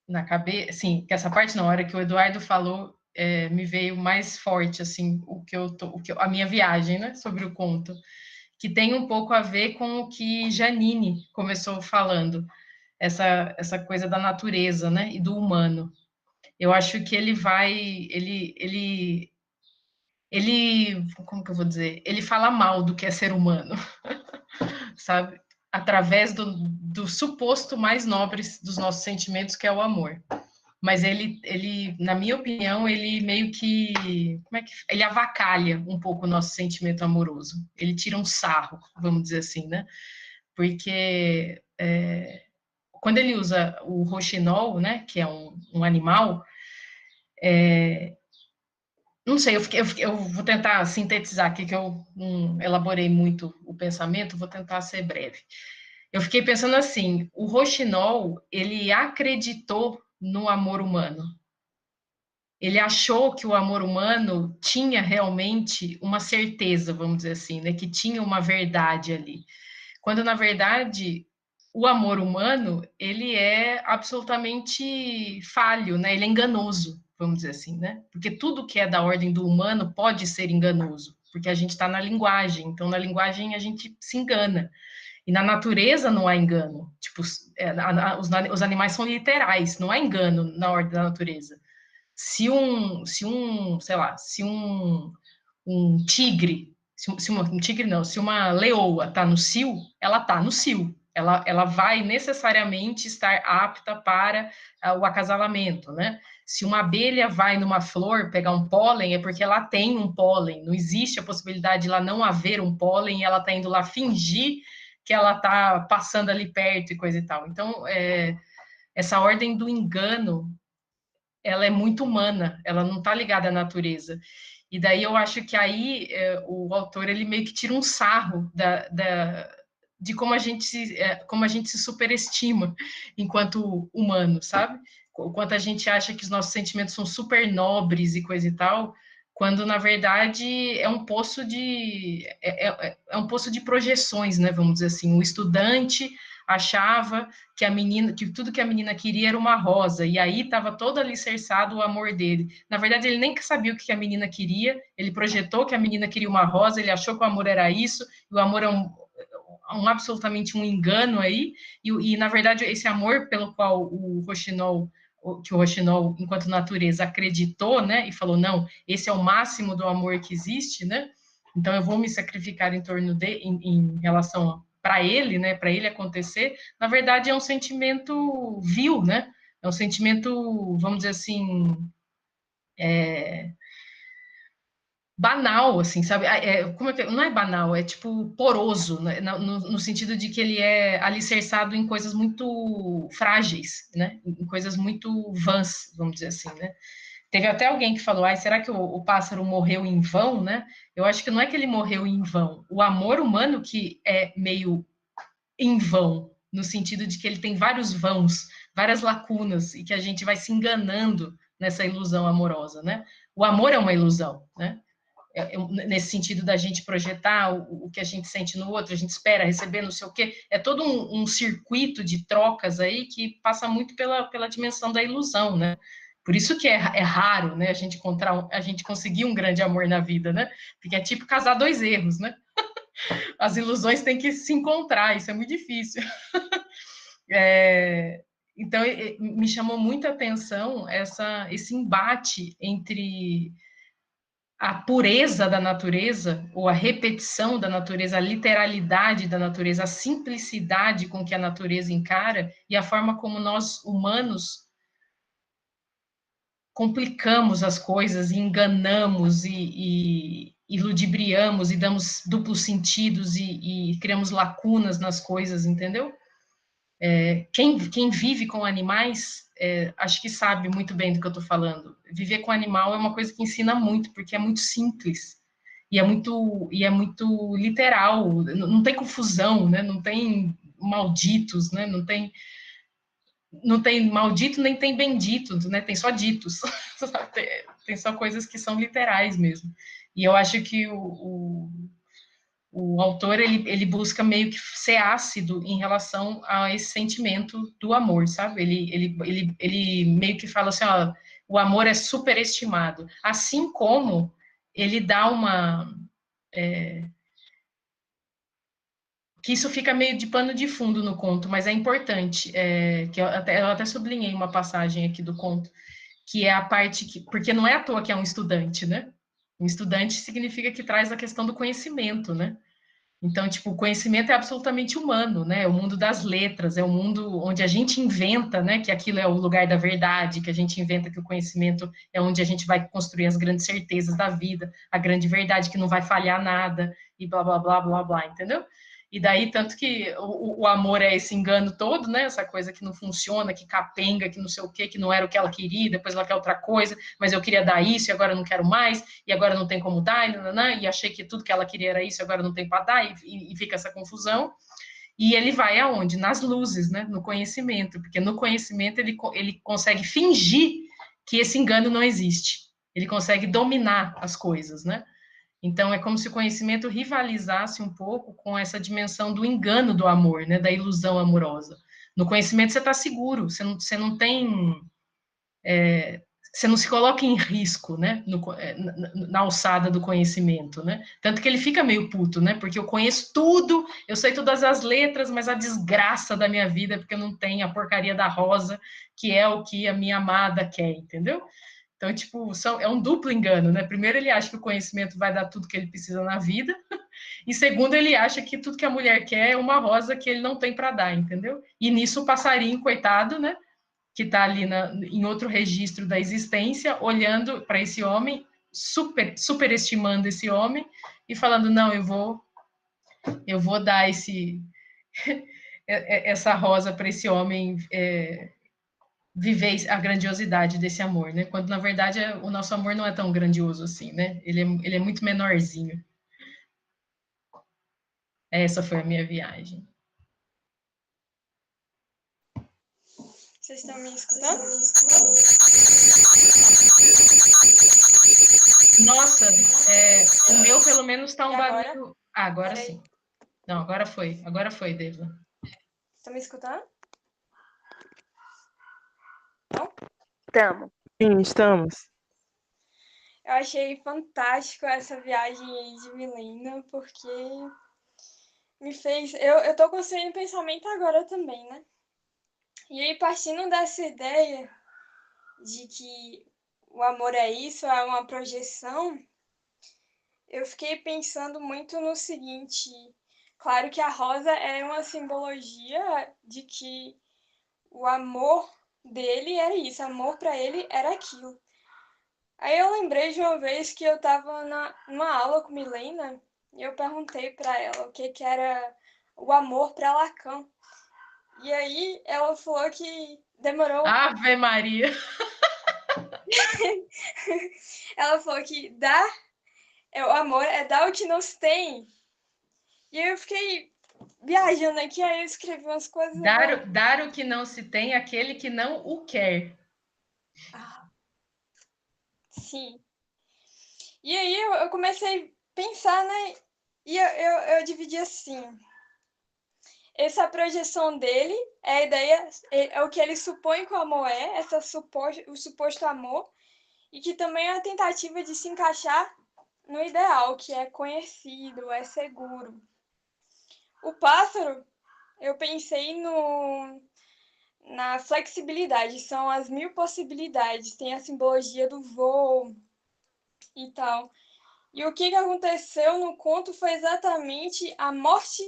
na cabeça. Sim, que essa parte na hora que o Eduardo falou me veio mais forte, assim, a minha viagem, né, sobre o conto, que tem um pouco a ver com o que Janine começou falando, essa coisa da natureza, né, e do humano. Eu acho que como que eu vou dizer? Ele fala mal do que é ser humano, sabe? Através do suposto mais nobre dos nossos sentimentos, que é o amor. Mas ele, na minha opinião, ele meio que, ele avacalha um pouco o nosso sentimento amoroso. Ele tira um sarro, vamos dizer assim, né? Porque quando ele usa o roxinol, né, que é um animal, não sei, eu vou tentar sintetizar aqui, que eu não elaborei muito o pensamento, vou tentar ser breve. Eu fiquei pensando assim, o Rochinol, ele acreditou no amor humano. Ele achou que o amor humano tinha realmente uma certeza, vamos dizer assim, né? Que tinha uma verdade ali. Quando, na verdade, o amor humano, ele é absolutamente falho, né? Ele é enganoso, vamos dizer assim, né? Porque tudo que é da ordem do humano pode ser enganoso, porque a gente está na linguagem, então na linguagem a gente se engana. E na natureza não há engano. Tipo, os animais são literais, não há engano na ordem da natureza. Sei lá, se um tigre, um tigre não, se uma leoa está no cio, ela está no cio. Ela vai necessariamente estar apta para o acasalamento, né? Se uma abelha vai numa flor pegar um pólen, é porque ela tem um pólen. Não existe a possibilidade de lá não haver um pólen e ela está indo lá fingir que ela está passando ali perto e coisa e tal. Então, essa ordem do engano, ela é muito humana, ela não está ligada à natureza. E daí eu acho que aí o autor ele meio que tira um sarro de como a gente se superestima enquanto humano, sabe? O quanto a gente acha que os nossos sentimentos são super nobres e coisa e tal, quando na verdade é um poço é um poço de projeções, né? Vamos dizer assim, o estudante achava que tudo que a menina queria era uma rosa, e aí estava todo alicerçado o amor dele. Na verdade, ele nem sabia o que a menina queria, ele projetou que a menina queria uma rosa, ele achou que o amor era isso, e o amor absolutamente um engano aí, e na verdade esse amor pelo qual que o Rochinol, enquanto natureza, acreditou, né, e falou, não, esse é o máximo do amor que existe, né, então eu vou me sacrificar em relação para ele, né, para ele acontecer, na verdade é um sentimento vil, né, é um sentimento, vamos dizer assim, banal, assim, sabe? Como é que, não é banal, é tipo poroso, né? No sentido de que ele é alicerçado em coisas muito frágeis, né? Em coisas muito vãs, vamos dizer assim, né? Teve até alguém que falou, será que o pássaro morreu em vão, né? Eu acho que não é que ele morreu em vão. O amor humano que é meio em vão, no sentido de que ele tem vários vãos, várias lacunas, e que a gente vai se enganando nessa ilusão amorosa, né? O amor é uma ilusão, né? Nesse sentido da gente projetar o que a gente sente no outro, a gente espera receber não sei o quê, é todo um circuito de trocas aí que passa muito pela dimensão da ilusão, né? Por isso que é raro, né, a gente conseguir um grande amor na vida, né? Porque é tipo casar dois erros, né? As ilusões têm que se encontrar, isso é muito difícil. Então, me chamou muita atenção esse embate entre a pureza da natureza, ou a repetição da natureza, a literalidade da natureza, a simplicidade com que a natureza encara, e a forma como nós, humanos, complicamos as coisas, e enganamos, e ludibriamos, e damos duplos sentidos, e criamos lacunas nas coisas, entendeu? Quem vive com animais, acho que sabe muito bem do que eu estou falando. Viver com animal é uma coisa que ensina muito, porque é muito simples e é muito literal. Não tem confusão, né? Não tem malditos, né? Não tem maldito nem tem bendito, né? Tem só ditos. Tem só coisas que são literais mesmo. E eu acho que o autor, ele busca meio que ser ácido em relação a esse sentimento do amor, sabe? Ele meio que fala assim, ó, o amor é superestimado. Assim como ele dá que isso fica meio de pano de fundo no conto, mas é importante, que eu até sublinhei uma passagem aqui do conto, que é a parte que... Porque não é à toa que é um estudante, né? Um estudante significa que traz a questão do conhecimento, né? Então, tipo, o conhecimento é absolutamente humano, né? É o mundo das letras, é o mundo onde a gente inventa, né, que aquilo é o lugar da verdade, que a gente inventa que o conhecimento é onde a gente vai construir as grandes certezas da vida, a grande verdade que não vai falhar nada, e blá, blá, blá, blá, blá, entendeu? E daí, tanto que o amor é esse engano todo, né? Essa coisa que não funciona, que capenga, que não sei o quê, que não era o que ela queria, depois ela quer outra coisa, mas eu queria dar isso e agora eu não quero mais, e agora não tem como dar, e achei que tudo que ela queria era isso, e agora não tem para dar, e fica essa confusão. E ele vai aonde? Nas luzes, né? No conhecimento, porque no conhecimento ele consegue fingir que esse engano não existe. Ele consegue dominar as coisas, né? Então, é como se o conhecimento rivalizasse um pouco com essa dimensão do engano do amor, né, da ilusão amorosa. No conhecimento, você está seguro, você não tem... você não se coloca em risco, né, na alçada do conhecimento, né? Tanto que ele fica meio puto, né? Porque eu conheço tudo, eu sei todas as letras, mas a desgraça da minha vida é porque eu não tenho a porcaria da rosa, que é o que a minha amada quer, entendeu? Então, tipo, é um duplo engano, né? Primeiro, ele acha que o conhecimento vai dar tudo que ele precisa na vida, e segundo, ele acha que tudo que a mulher quer é uma rosa que ele não tem para dar, entendeu? E nisso o passarinho, coitado, né? Que está ali em outro registro da existência, olhando para esse homem, superestimando esse homem, e falando, não, eu vou dar essa rosa para esse homem viver a grandiosidade desse amor, né? Quando, na verdade, o nosso amor não é tão grandioso assim, né? Ele é muito menorzinho. Essa foi a minha viagem. Vocês estão me escutando? Nossa, o meu, pelo menos, está um barulho... Ah, agora sim. Não, agora foi, Deva. Estão me escutando? Não? Estamos. Sim, estamos. Eu achei fantástico essa viagem aí de Milena, porque me fez. Eu tô construindo pensamento agora também, né? E aí, partindo dessa ideia de que o amor é isso, é uma projeção, eu fiquei pensando muito no seguinte: claro que a rosa é uma simbologia de que o amor dele era isso, amor para ele era aquilo. Aí eu lembrei de uma vez que eu estava numa aula com Milena e eu perguntei para ela o que era o amor para Lacan. E aí ela falou que demorou. Ave Maria! Ela falou que o amor é dar o que não se tem. E aí eu fiquei viajando aqui, aí eu escrevi umas coisas. Dar o que não se tem àquele que não o quer. Ah, sim. E aí eu comecei a pensar, né? E eu dividi assim. Essa projeção dele é a ideia, é o que ele supõe que o amor é, o suposto amor, e que também é a tentativa de se encaixar no ideal, que é conhecido, é seguro. O pássaro, eu pensei na flexibilidade, são as 1000 possibilidades, tem a simbologia do voo e tal. E o que aconteceu no conto foi exatamente a morte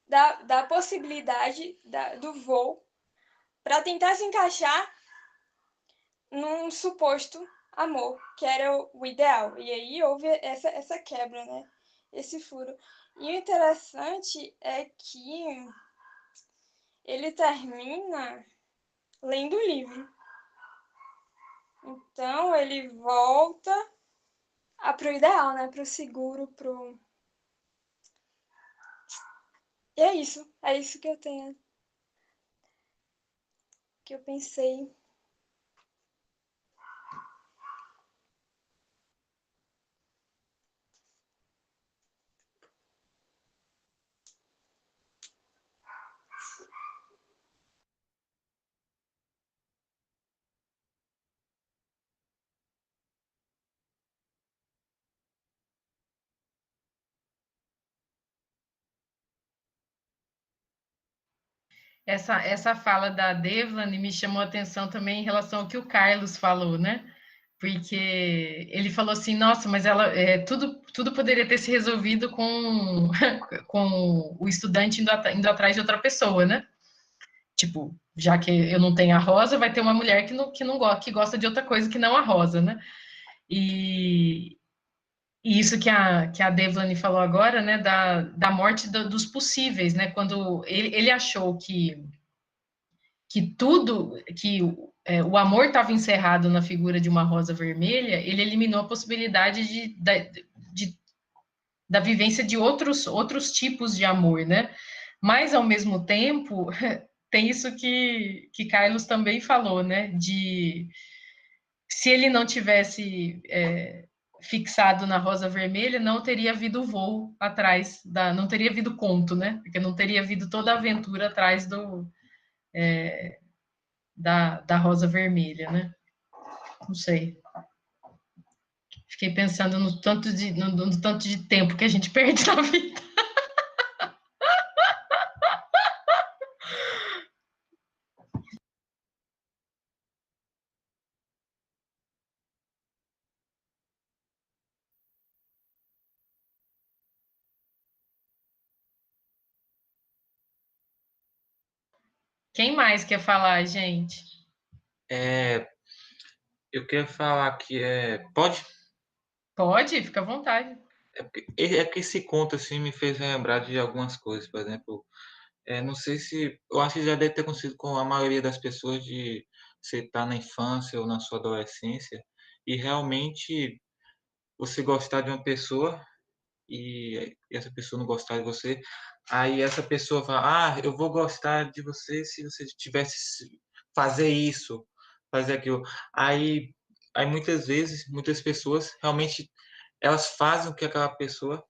da possibilidade do voo para tentar se encaixar num suposto amor, que era o ideal. E aí houve essa quebra, né? Esse furo. E o interessante é que ele termina lendo o livro. Então ele volta pro ideal, né? Pro seguro, pro. E é isso que eu tenho, que eu pensei. Essa fala da Devlane me chamou a atenção também em relação ao que o Carlos falou, né? Porque ele falou assim, nossa, mas tudo poderia ter se resolvido com, com o estudante indo atrás de outra pessoa, né? Tipo, já que eu não tenho a Rosa, vai ter uma mulher que gosta de outra coisa que não a Rosa, né? E, e isso que a Devlane falou agora, né, da morte dos possíveis, né? Quando ele achou que o amor estava encerrado na figura de uma rosa vermelha, ele eliminou a possibilidade da vivência de outros tipos de amor, né? Mas, ao mesmo tempo, tem isso que Carlos também falou, né? De se ele não tivesse fixado na rosa vermelha, não teria havido voo atrás não teria havido conto, né? Porque não teria havido toda a aventura atrás da rosa vermelha, né? Não sei. Fiquei pensando no tanto de tempo que a gente perde na vida. Quem mais quer falar, gente? Eu quero falar que pode? Pode, fica à vontade. É que esse conto assim me fez lembrar de algumas coisas, por exemplo, não sei se eu acho que já deve ter acontecido com a maioria das pessoas de você estar na infância ou na sua adolescência e realmente você gostar de uma pessoa e essa pessoa não gostar de você, aí essa pessoa fala, eu vou gostar de você se você tivesse fazer isso, fazer aquilo. Aí muitas vezes, muitas pessoas realmente elas fazem o que aquela pessoa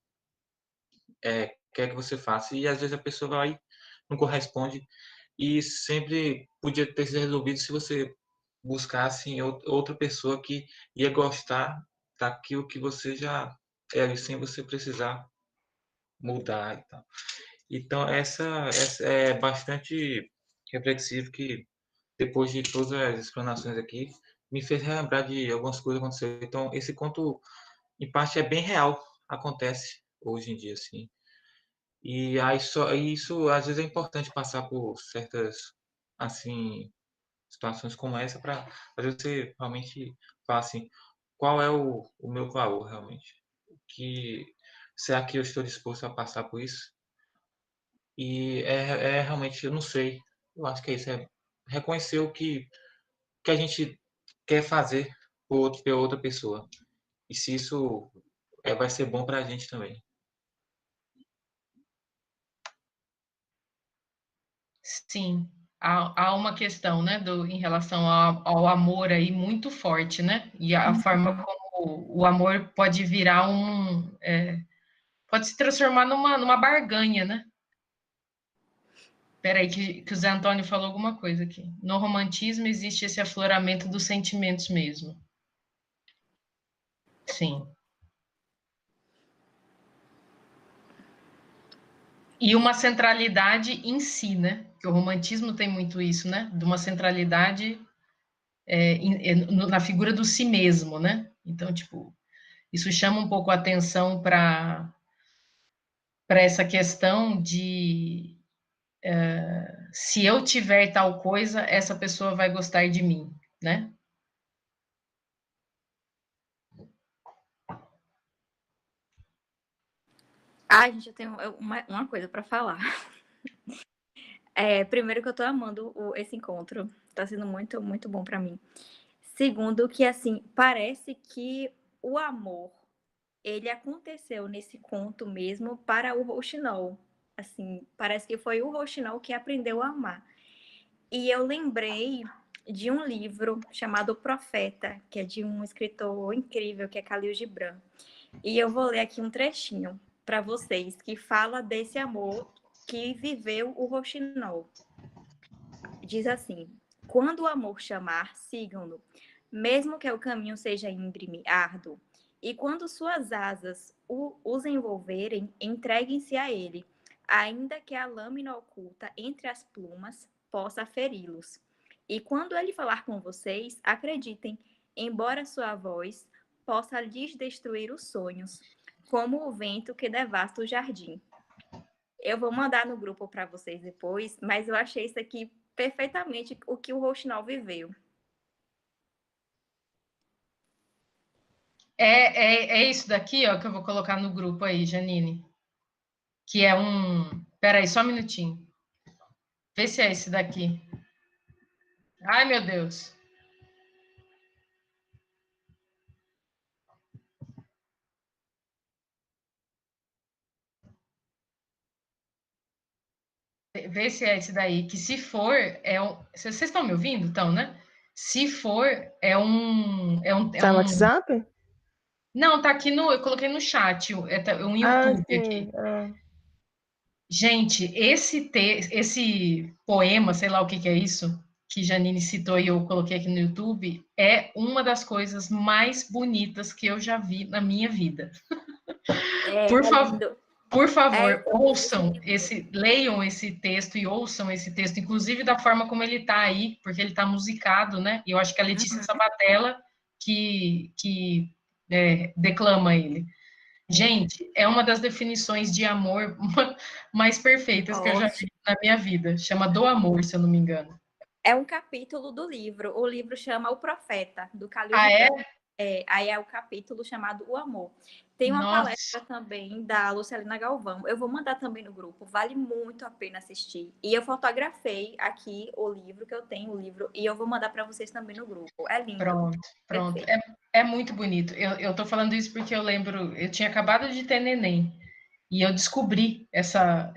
quer que você faça e às vezes a pessoa vai e não corresponde e sempre podia ter sido resolvido se você buscasse outra pessoa que ia gostar daquilo que você já era, sem você precisar mudar e tal. Então, essa é bastante reflexivo que, depois de todas as explanações aqui, me fez relembrar de algumas coisas que aconteceram. Então, esse conto, em parte, é bem real, acontece hoje em dia, assim. E aí isso, às vezes, é importante passar por certas, assim, situações como essa para fazer você realmente falar assim, qual é o meu valor realmente? Que será que eu estou disposto a passar por isso? E é realmente, eu não sei. Eu acho que é isso, é reconhecer o que a gente quer fazer por outra pessoa. E se isso vai ser bom para a gente também. Sim, há uma questão, né, em relação ao amor aí muito forte, né? E a forma como o amor pode virar pode se transformar numa barganha, né? Peraí, que o Zé Antônio falou alguma coisa aqui. No romantismo existe esse afloramento dos sentimentos mesmo. Sim. E uma centralidade em si, né? Porque o romantismo tem muito isso, né? De uma centralidade na figura do si mesmo, né? Então, tipo, isso chama um pouco a atenção para essa questão de se eu tiver tal coisa, essa pessoa vai gostar de mim, né? Ah, gente, eu tenho uma coisa para falar. Primeiro que eu tô amando esse encontro. Tá sendo muito, muito bom para mim. Segundo, que assim, parece que o amor, ele aconteceu nesse conto mesmo para o Rouxinol. Assim, parece que foi o Rouxinol que aprendeu a amar. E eu lembrei de um livro chamado O Profeta, que é de um escritor incrível, que é Khalil Gibran. E eu vou ler aqui um trechinho para vocês, que fala desse amor que viveu o Rouxinol. Diz assim: quando o amor chamar, sigam-no, mesmo que o caminho seja íngreme, árduo. E quando suas asas os envolverem, entreguem-se a ele, ainda que a lâmina oculta entre as plumas possa feri-los. E quando ele falar com vocês, acreditem, embora sua voz possa lhes destruir os sonhos, como o vento que devasta o jardim. Eu vou mandar no grupo para vocês depois, mas eu achei isso aqui perfeitamente o que o Rouxinol viveu. É isso daqui, ó, que eu vou colocar no grupo aí, Janine. Que é um. Peraí, só um minutinho. Vê se é esse daqui. Ai, meu Deus. Vê se é esse daí. Que se for, Vocês estão me ouvindo? Então, né? Se for, Tá no WhatsApp? Não, tá aqui no. Eu coloquei no chat, um Ah, YouTube aqui. sim. Ah. Gente, esse poema, sei lá o que é isso, que Janine citou e eu coloquei aqui no YouTube, é uma das coisas mais bonitas que eu já vi na minha vida. Lindo. Por favor, leiam esse texto e ouçam esse texto, inclusive da forma como ele está aí, porque ele está musicado, né? E eu acho que é a Letícia Sabatella que declama ele. Gente, é uma das definições de amor mais perfeitas que eu já vi na minha vida. Chama Do Amor, se eu não me engano. É um capítulo do livro. O livro chama O Profeta, do Khalil Gibran. Aí é o capítulo chamado O Amor. Tem uma palestra também da Lucilena Galvão. Eu vou mandar também no grupo. Vale muito a pena assistir. E eu fotografei aqui o livro, que eu tenho o livro, e eu vou mandar para vocês também no grupo. É lindo. Pronto. É muito bonito. Eu tô falando isso porque eu lembro, eu tinha acabado de ter neném. E eu descobri essa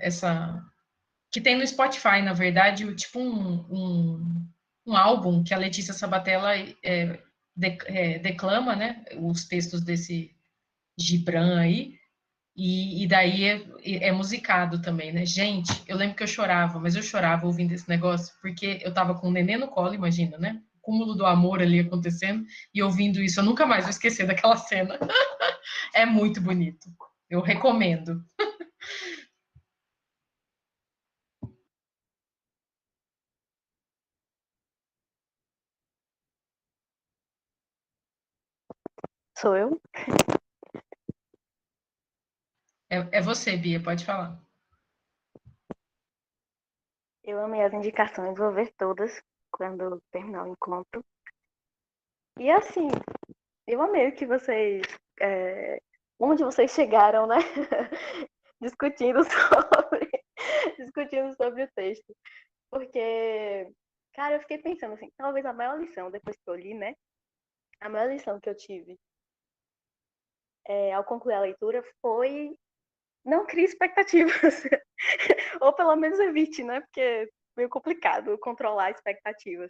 que tem no Spotify, na verdade, tipo um álbum que a Letícia Sabatella declama, né, os textos desse Gibran aí, e daí é musicado também, né? Gente, eu lembro que eu chorava, mas eu chorava ouvindo esse negócio, porque eu tava com o neném no colo, imagina, né? O cúmulo do amor ali acontecendo, e ouvindo isso, eu nunca mais vou esquecer daquela cena. É muito bonito. Eu recomendo. Sou eu? É você, Bia, pode falar. Eu amei as indicações, vou ver todas quando terminar o encontro. E assim, eu amei o que vocês. Onde vocês chegaram, né? discutindo sobre, discutindo sobre o texto. Porque, cara, eu fiquei pensando assim, talvez a maior lição, depois que eu li, né? A maior lição que eu tive ao concluir a leitura foi não crie expectativas. Ou pelo menos evite, né? Porque é meio complicado controlar expectativas.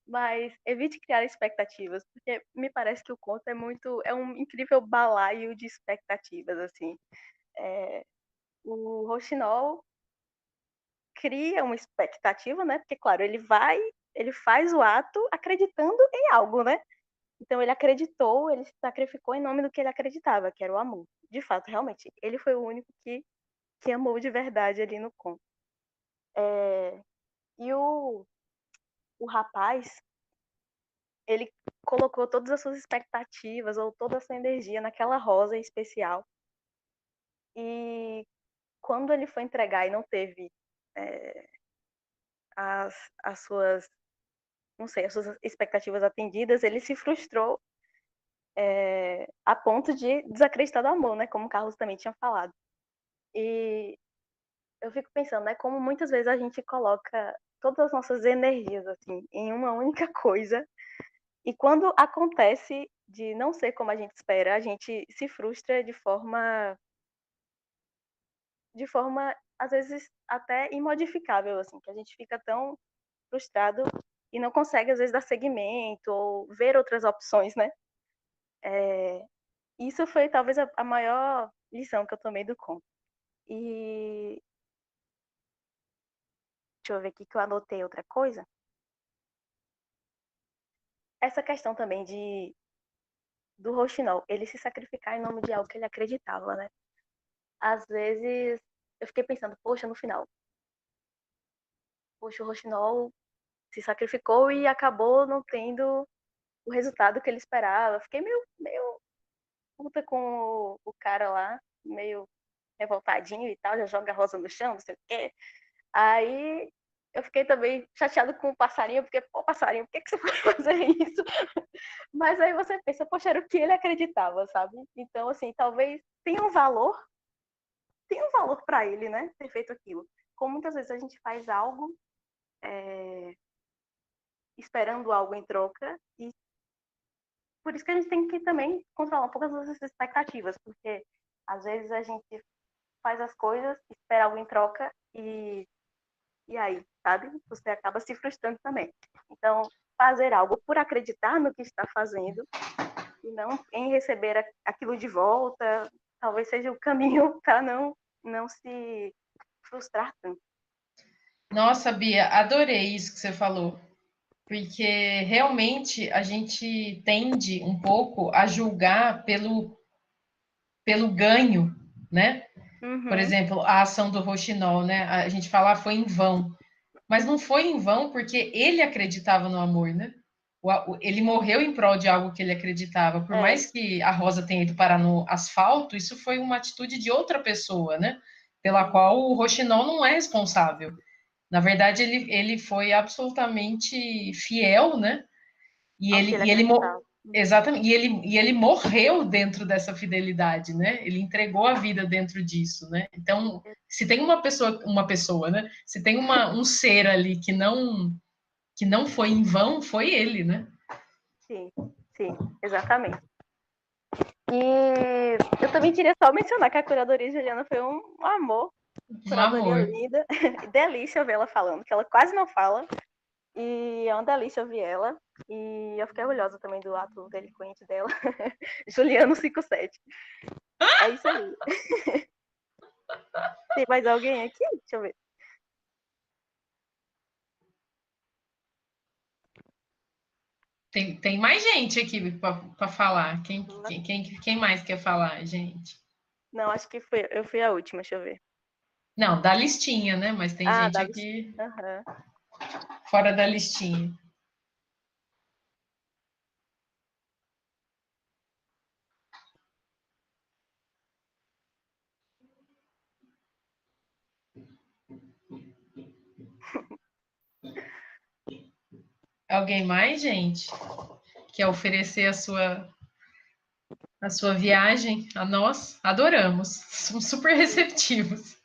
Mas evite criar expectativas, porque me parece que o conto é um incrível balaio de expectativas, assim. O Rochinol cria uma expectativa, né? Porque, claro, ele faz o ato acreditando em algo, né? Então ele acreditou, ele se sacrificou em nome do que ele acreditava, que era o amor. De fato, realmente, ele foi o único que amou de verdade ali no conto. E o rapaz, ele colocou todas as suas expectativas ou toda a sua energia naquela rosa especial. E quando ele foi entregar e não teve as suas, não sei, as suas expectativas atendidas, ele se frustrou a ponto de desacreditar do amor, né? Como o Carlos também tinha falado. E eu fico pensando, né? Como muitas vezes a gente coloca todas as nossas energias assim em uma única coisa. E quando acontece de não ser como a gente espera, a gente se frustra de forma às vezes até imodificável, assim, que a gente fica tão frustrado e não consegue às vezes dar seguimento ou ver outras opções, né? Isso foi talvez a maior lição que eu tomei do conto. E deixa eu ver aqui que eu anotei outra coisa. Essa questão também do Rochinol, ele se sacrificar em nome de algo que ele acreditava, né? Às vezes eu fiquei pensando, poxa, no final, poxa, o Rochinol se sacrificou e acabou não tendo o resultado que ele esperava. Eu fiquei meio puta com o cara lá, meio revoltadinho e tal, já joga a rosa no chão, não sei o quê. Aí eu fiquei também chateado com o passarinho, porque, pô, passarinho, por que você foi fazer isso? Mas aí você pensa, poxa, era o que ele acreditava, sabe? Então, assim, talvez tenha um valor para ele, né, ter feito aquilo. Como muitas vezes a gente faz algo esperando algo em troca, e por isso que a gente tem que também controlar um pouco as nossas expectativas, porque às vezes a gente faz as coisas, espera algo em troca e aí, sabe? Você acaba se frustrando também. Então, fazer algo por acreditar no que está fazendo e não em receber aquilo de volta, talvez seja o caminho para não se frustrar tanto. Nossa, Bia, adorei isso que você falou, porque realmente a gente tende um pouco a julgar pelo ganho, né? Por exemplo, a ação do Rochinol, né? A gente fala foi em vão, mas não foi em vão porque ele acreditava no amor, né? Ele morreu em prol de algo que ele acreditava. Por mais que a Rosa tenha ido parar no asfalto, isso foi uma atitude de outra pessoa, né? Pela qual o Rochinol não é responsável. Na verdade, ele foi absolutamente fiel, né? Exatamente, e ele morreu dentro dessa fidelidade, né? Ele entregou a vida dentro disso, né? Então, se tem uma pessoa, né? Se tem um ser ali que não foi em vão, foi ele, né? Sim, exatamente. E eu também queria só mencionar que a curadoria Juliana foi um amor. Curadoria linda. Delícia ver ela falando, que ela quase não fala. E é uma delícia ouvir ela. E eu fiquei orgulhosa também do ato eloquente dela. Juliano 57. É isso aí. Tem mais alguém aqui? Deixa eu ver. Tem mais gente aqui para falar. Quem mais quer falar, gente? Não, acho que eu fui a última, deixa eu ver. Não, da listinha, né? Mas tem gente aqui fora da listinha. Alguém mais, gente? Quer oferecer a sua viagem a nós? Adoramos. Somos super receptivos.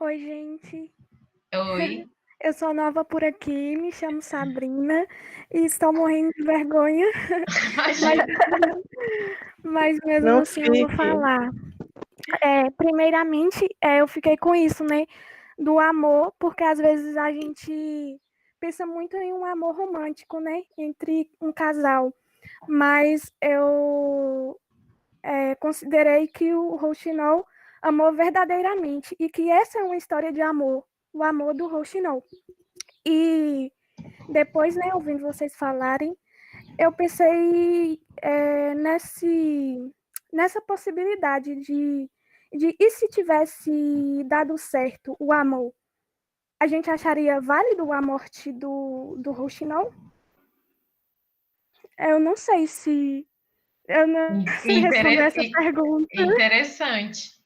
Oi, gente. Oi. Eu sou nova por aqui, me chamo Sabrina e estou morrendo de vergonha, mas mesmo Não assim eu vou fique. falar. Primeiramente, eu fiquei com isso, né, do amor, porque às vezes a gente pensa muito em um amor romântico, né, entre um casal, mas eu considerei que o Rouxinol amou verdadeiramente e que essa é uma história de amor, o amor do Rouxinol. E depois, né, ouvindo vocês falarem, eu pensei nessa possibilidade de e se tivesse dado certo o amor, a gente acharia válido a morte do Rouxinol? Eu não sei se... Eu não sei responder essa pergunta. Interessante.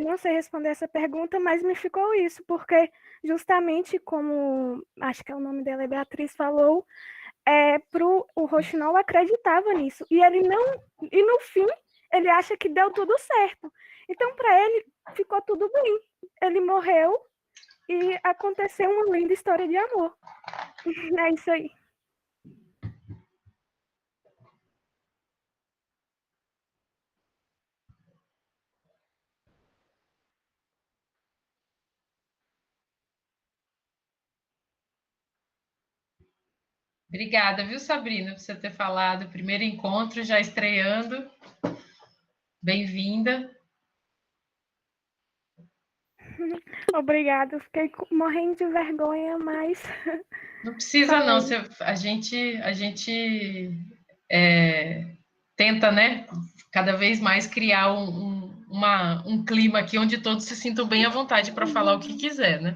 Não sei responder essa pergunta, mas me ficou isso, porque justamente como, acho que é o nome dela, Beatriz falou, o Rouxinol acreditava nisso, e no fim, ele acha que deu tudo certo. Então, para ele, ficou tudo bem. Ele morreu e aconteceu uma linda história de amor. É isso aí. Obrigada, viu, Sabrina, por você ter falado. Primeiro encontro, já estreando. Bem-vinda. Obrigada, fiquei morrendo de vergonha, mas... Não precisa, não. A gente tenta, né, cada vez mais criar um clima aqui onde todos se sintam bem à vontade para falar o que quiser, né?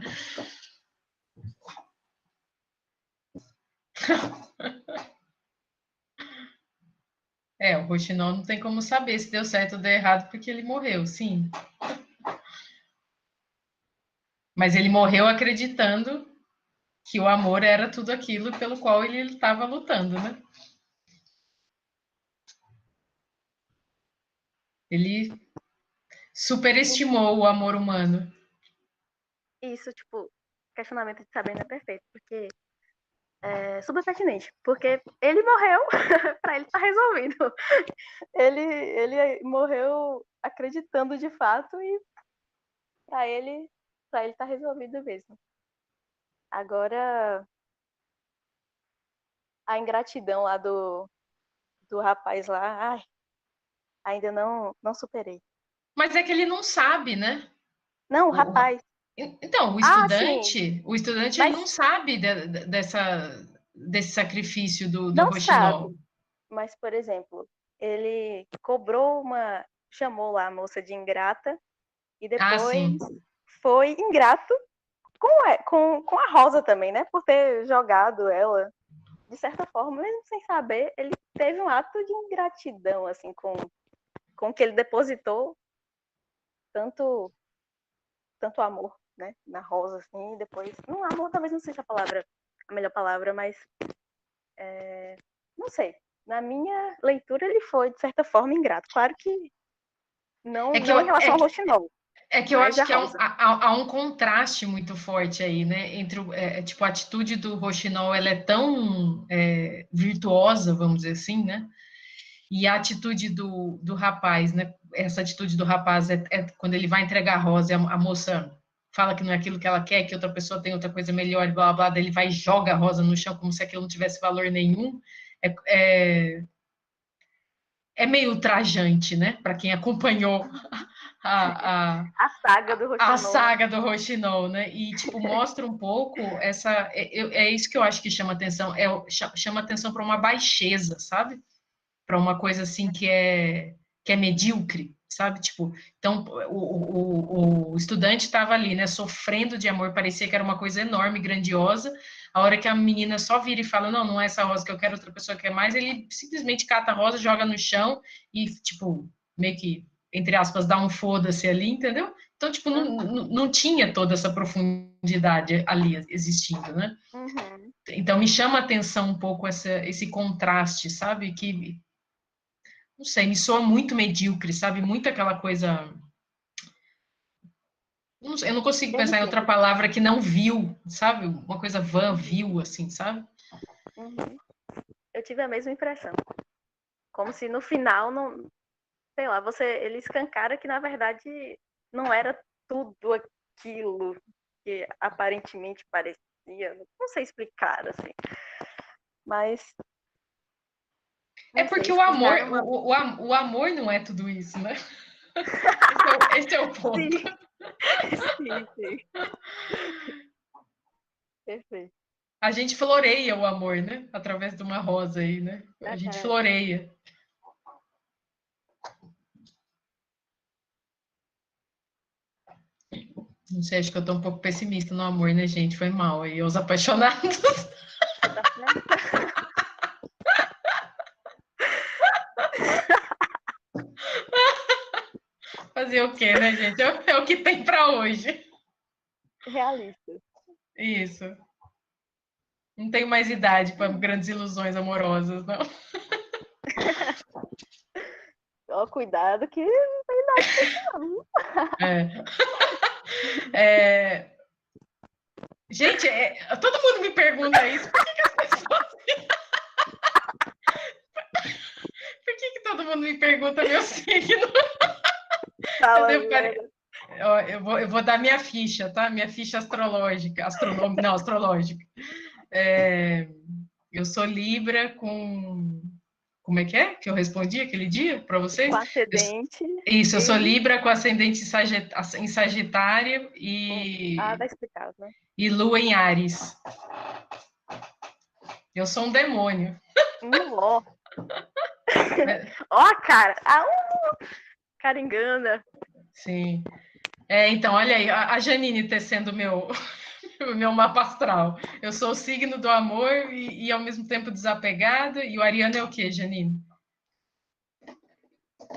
O Rouxinol não tem como saber se deu certo ou deu errado, porque ele morreu, sim. Mas ele morreu acreditando que o amor era tudo aquilo pelo qual ele estava lutando, né? Ele superestimou o amor humano. Isso, tipo, questionamento de Sabrina é perfeito, porque é super pertinente, porque ele morreu para ele estar resolvido. Ele morreu acreditando de fato e para ele tá resolvido mesmo. Agora, a ingratidão lá do rapaz lá, ai, ainda não superei. Mas é que ele não sabe, né? Não, o rapaz. Então, o estudante Mas ele não sabe desse sacrifício do não Rouxinol. sabe. Mas, por exemplo, ele chamou lá a moça de ingrata e depois foi ingrato com a Rosa também, né? Por ter jogado ela, de certa forma, mesmo sem saber, ele teve um ato de ingratidão, assim, com que ele depositou tanto amor, né? Na Rosa, assim, e depois... Não, amor talvez não seja a melhor palavra, mas... não sei. Na minha leitura, ele foi, de certa forma, ingrato. Claro que não em relação ao Rouxinol. É que eu acho que há um contraste muito forte aí, né? Entre tipo, a atitude do Rouxinol, ela é tão virtuosa, vamos dizer assim, né? E a atitude do rapaz, né? Essa atitude do rapaz quando ele vai entregar a rosa, a moça fala que não é aquilo que ela quer, que outra pessoa tem outra coisa melhor, blá, blá, daí ele vai e joga a rosa no chão como se aquilo não tivesse valor nenhum. É meio ultrajante, né? Para quem acompanhou a saga do Rouxinol, né? E, tipo, mostra um pouco é isso que eu acho que chama atenção, chama atenção para uma baixeza, sabe? Para uma coisa assim que é medíocre, sabe? Tipo, então o estudante estava ali, né, sofrendo de amor, parecia que era uma coisa enorme, grandiosa. A hora que a menina só vira e fala, não, não é essa rosa que eu quero, outra pessoa quer mais, ele simplesmente cata a rosa, joga no chão e, tipo, meio que, entre aspas, dá um foda-se ali, entendeu? Então, tipo, não tinha toda essa profundidade ali existindo, né? Uhum. Então, me chama a atenção um pouco esse contraste, sabe? Que, não sei, me soa muito medíocre, sabe? Muito aquela coisa. Não sei, eu não consigo pensar em outra Entendi. palavra que não viu, sabe? Uma coisa viu, assim, sabe? Uhum. Eu tive a mesma impressão. Como se no final não, sei lá, ele escancara que na verdade não era tudo aquilo que aparentemente parecia. Não sei explicar, assim. Mas É não sei, porque eles o amor, criaram uma. o amor não é tudo isso, né? Esse é o ponto. Sim, sim. Perfeito. A gente floreia o amor, né? Através de uma rosa aí, né? A gente É. floreia. Não sei, acho que eu tô um pouco pessimista no amor, né, gente? Foi mal aí, os apaixonados. Tá certo? Fazer o quê, né, gente? É o que tem para hoje. Realista. Isso. Não tenho mais idade para grandes ilusões amorosas, não. Ó, cuidado que não tem idade pra isso, não. É, gente, todo mundo me pergunta isso. Por que as pessoas. Por que todo mundo me pergunta meu signo? Fala, Eu vou dar minha ficha, tá? Minha ficha astrológica. Não, astrológica. Eu sou Libra com. Como é que eu respondi aquele dia para vocês? com ascendente. Isso, eu sou Libra com ascendente em Sagitário Tá explicado, né? e Lua em Áries. Eu sou um demônio. Ó. Ó, cara. Cara engana. Sim. Então, olha aí, a Janine tecendo o meu mapa astral. Eu sou o signo do amor e ao mesmo tempo desapegado. E o Ariano é o quê, Janine?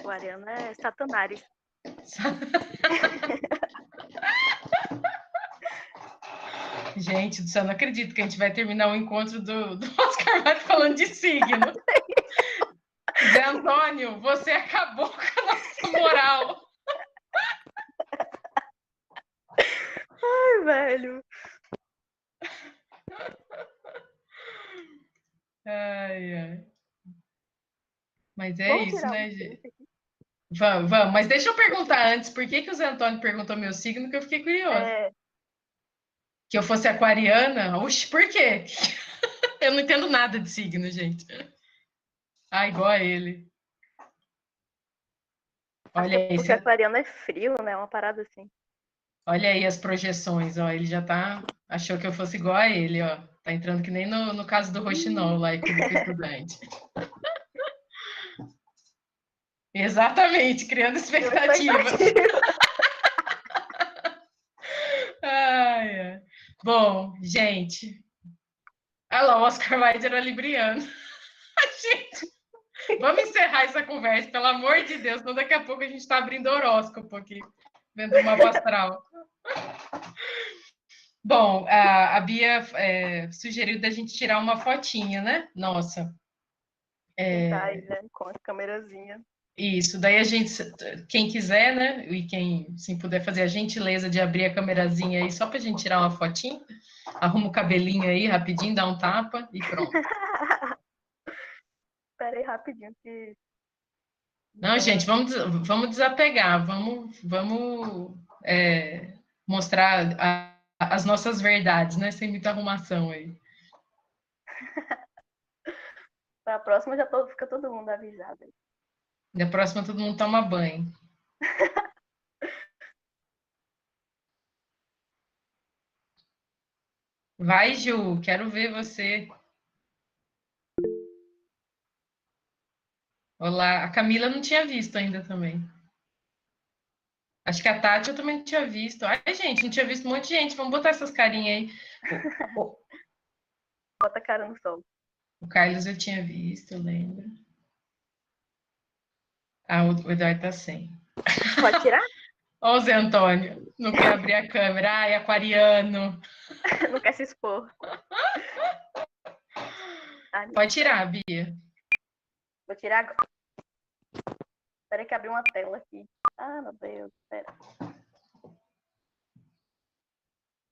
O Ariano é Satanares. Gente do céu, não acredito que a gente vai terminar o encontro do Oscar Wilde falando de signo. Zé Antônio, você acabou com a nossa moral. Ai, velho. Ai. Mas é Vamos isso, tirar né, um gente? print aqui. Vamos. Mas deixa eu perguntar antes, por que o Zé Antônio perguntou meu signo, que eu fiquei curiosa. Que eu fosse aquariana? Oxe, por quê? Eu não entendo nada de signo, gente. Igual a ele. Acho que Olha é aí, porque aquariano é frio, né? Uma parada assim. olha aí as projeções, ó. Ele já achou que eu fosse igual a ele, ó. Tá entrando que nem no caso do Rochinol lá e Felipe Estudante. Exatamente, criando expectativa. Ai. Bom, gente. Olha lá, o Oscar Wilde era libriano. Gente, vamos encerrar essa conversa, pelo amor de Deus, senão daqui a pouco a gente está abrindo horóscopo aqui, vendo o mapa astral. Bom, a Bia sugeriu da gente tirar uma fotinha, né? Nossa. Verdade, né? Com a câmerazinha. Isso, daí a gente, quem quiser, né? E quem sim, puder fazer a gentileza de abrir a câmerazinha aí, só para a gente tirar uma fotinha, arruma o cabelinho aí rapidinho, dá um tapa e pronto. Espera aí rapidinho que. Não, gente, vamos desapegar, vamos mostrar as nossas verdades, né? Sem muita arrumação aí. Para a próxima já fica todo mundo avisado. Da próxima todo mundo toma banho. Vai, Ju, quero ver você. Olá, a Camila não tinha visto ainda também. Acho que a Tati eu também não tinha visto. Ai, gente, não tinha visto um monte de gente. Vamos botar essas carinhas aí. Bota a cara no sol. O Carlos eu tinha visto, eu lembro. Ah, o Eduardo tá sem. Pode tirar? Ó o Zé Antônio, não quer abrir a câmera. Ai, aquariano. Não quer se expor. Pode tirar, Bia. Vou tirar agora. Espera que abriu uma tela aqui. Ah, meu Deus, espera.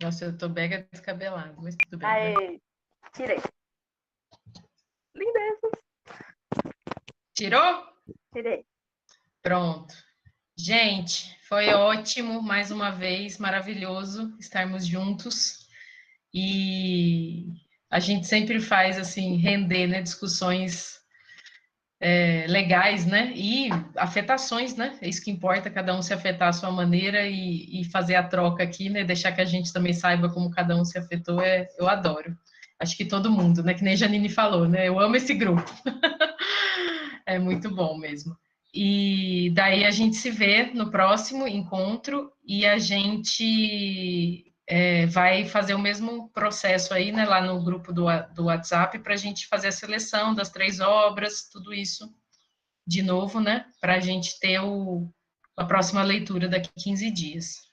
Nossa, eu tô mega descabelado, mas tudo bem. Aê, Né? tirei. Lindezas. Tirou? Tirei. Pronto. Gente, foi ótimo, mais uma vez, maravilhoso estarmos juntos. E a gente sempre faz, assim, render, né, discussões legais, né, e afetações, né, é isso que importa, cada um se afetar à sua maneira e fazer a troca aqui, né, deixar que a gente também saiba como cada um se afetou, eu adoro. Acho que todo mundo, né, que nem a Janine falou, né, eu amo esse grupo. É muito bom mesmo. E daí a gente se vê no próximo encontro e a gente vai fazer o mesmo processo aí, né, lá no grupo do WhatsApp, para a gente fazer a seleção das 3 obras, tudo isso de novo, né, para a gente ter a próxima leitura daqui a 15 dias.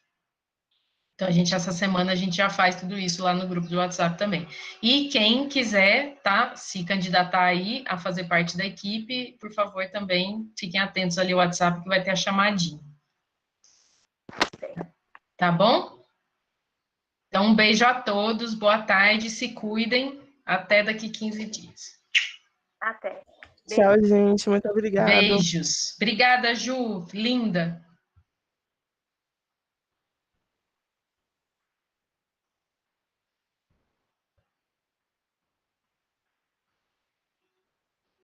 Então, essa semana, a gente já faz tudo isso lá no grupo do WhatsApp também. E quem quiser, tá, se candidatar aí a fazer parte da equipe, por favor, também fiquem atentos ali ao WhatsApp que vai ter a chamadinha. Tá bom? Então, um beijo a todos, boa tarde, se cuidem, até daqui 15 dias. Até. Tchau, gente, muito obrigada. Beijos. Obrigada, Ju, linda.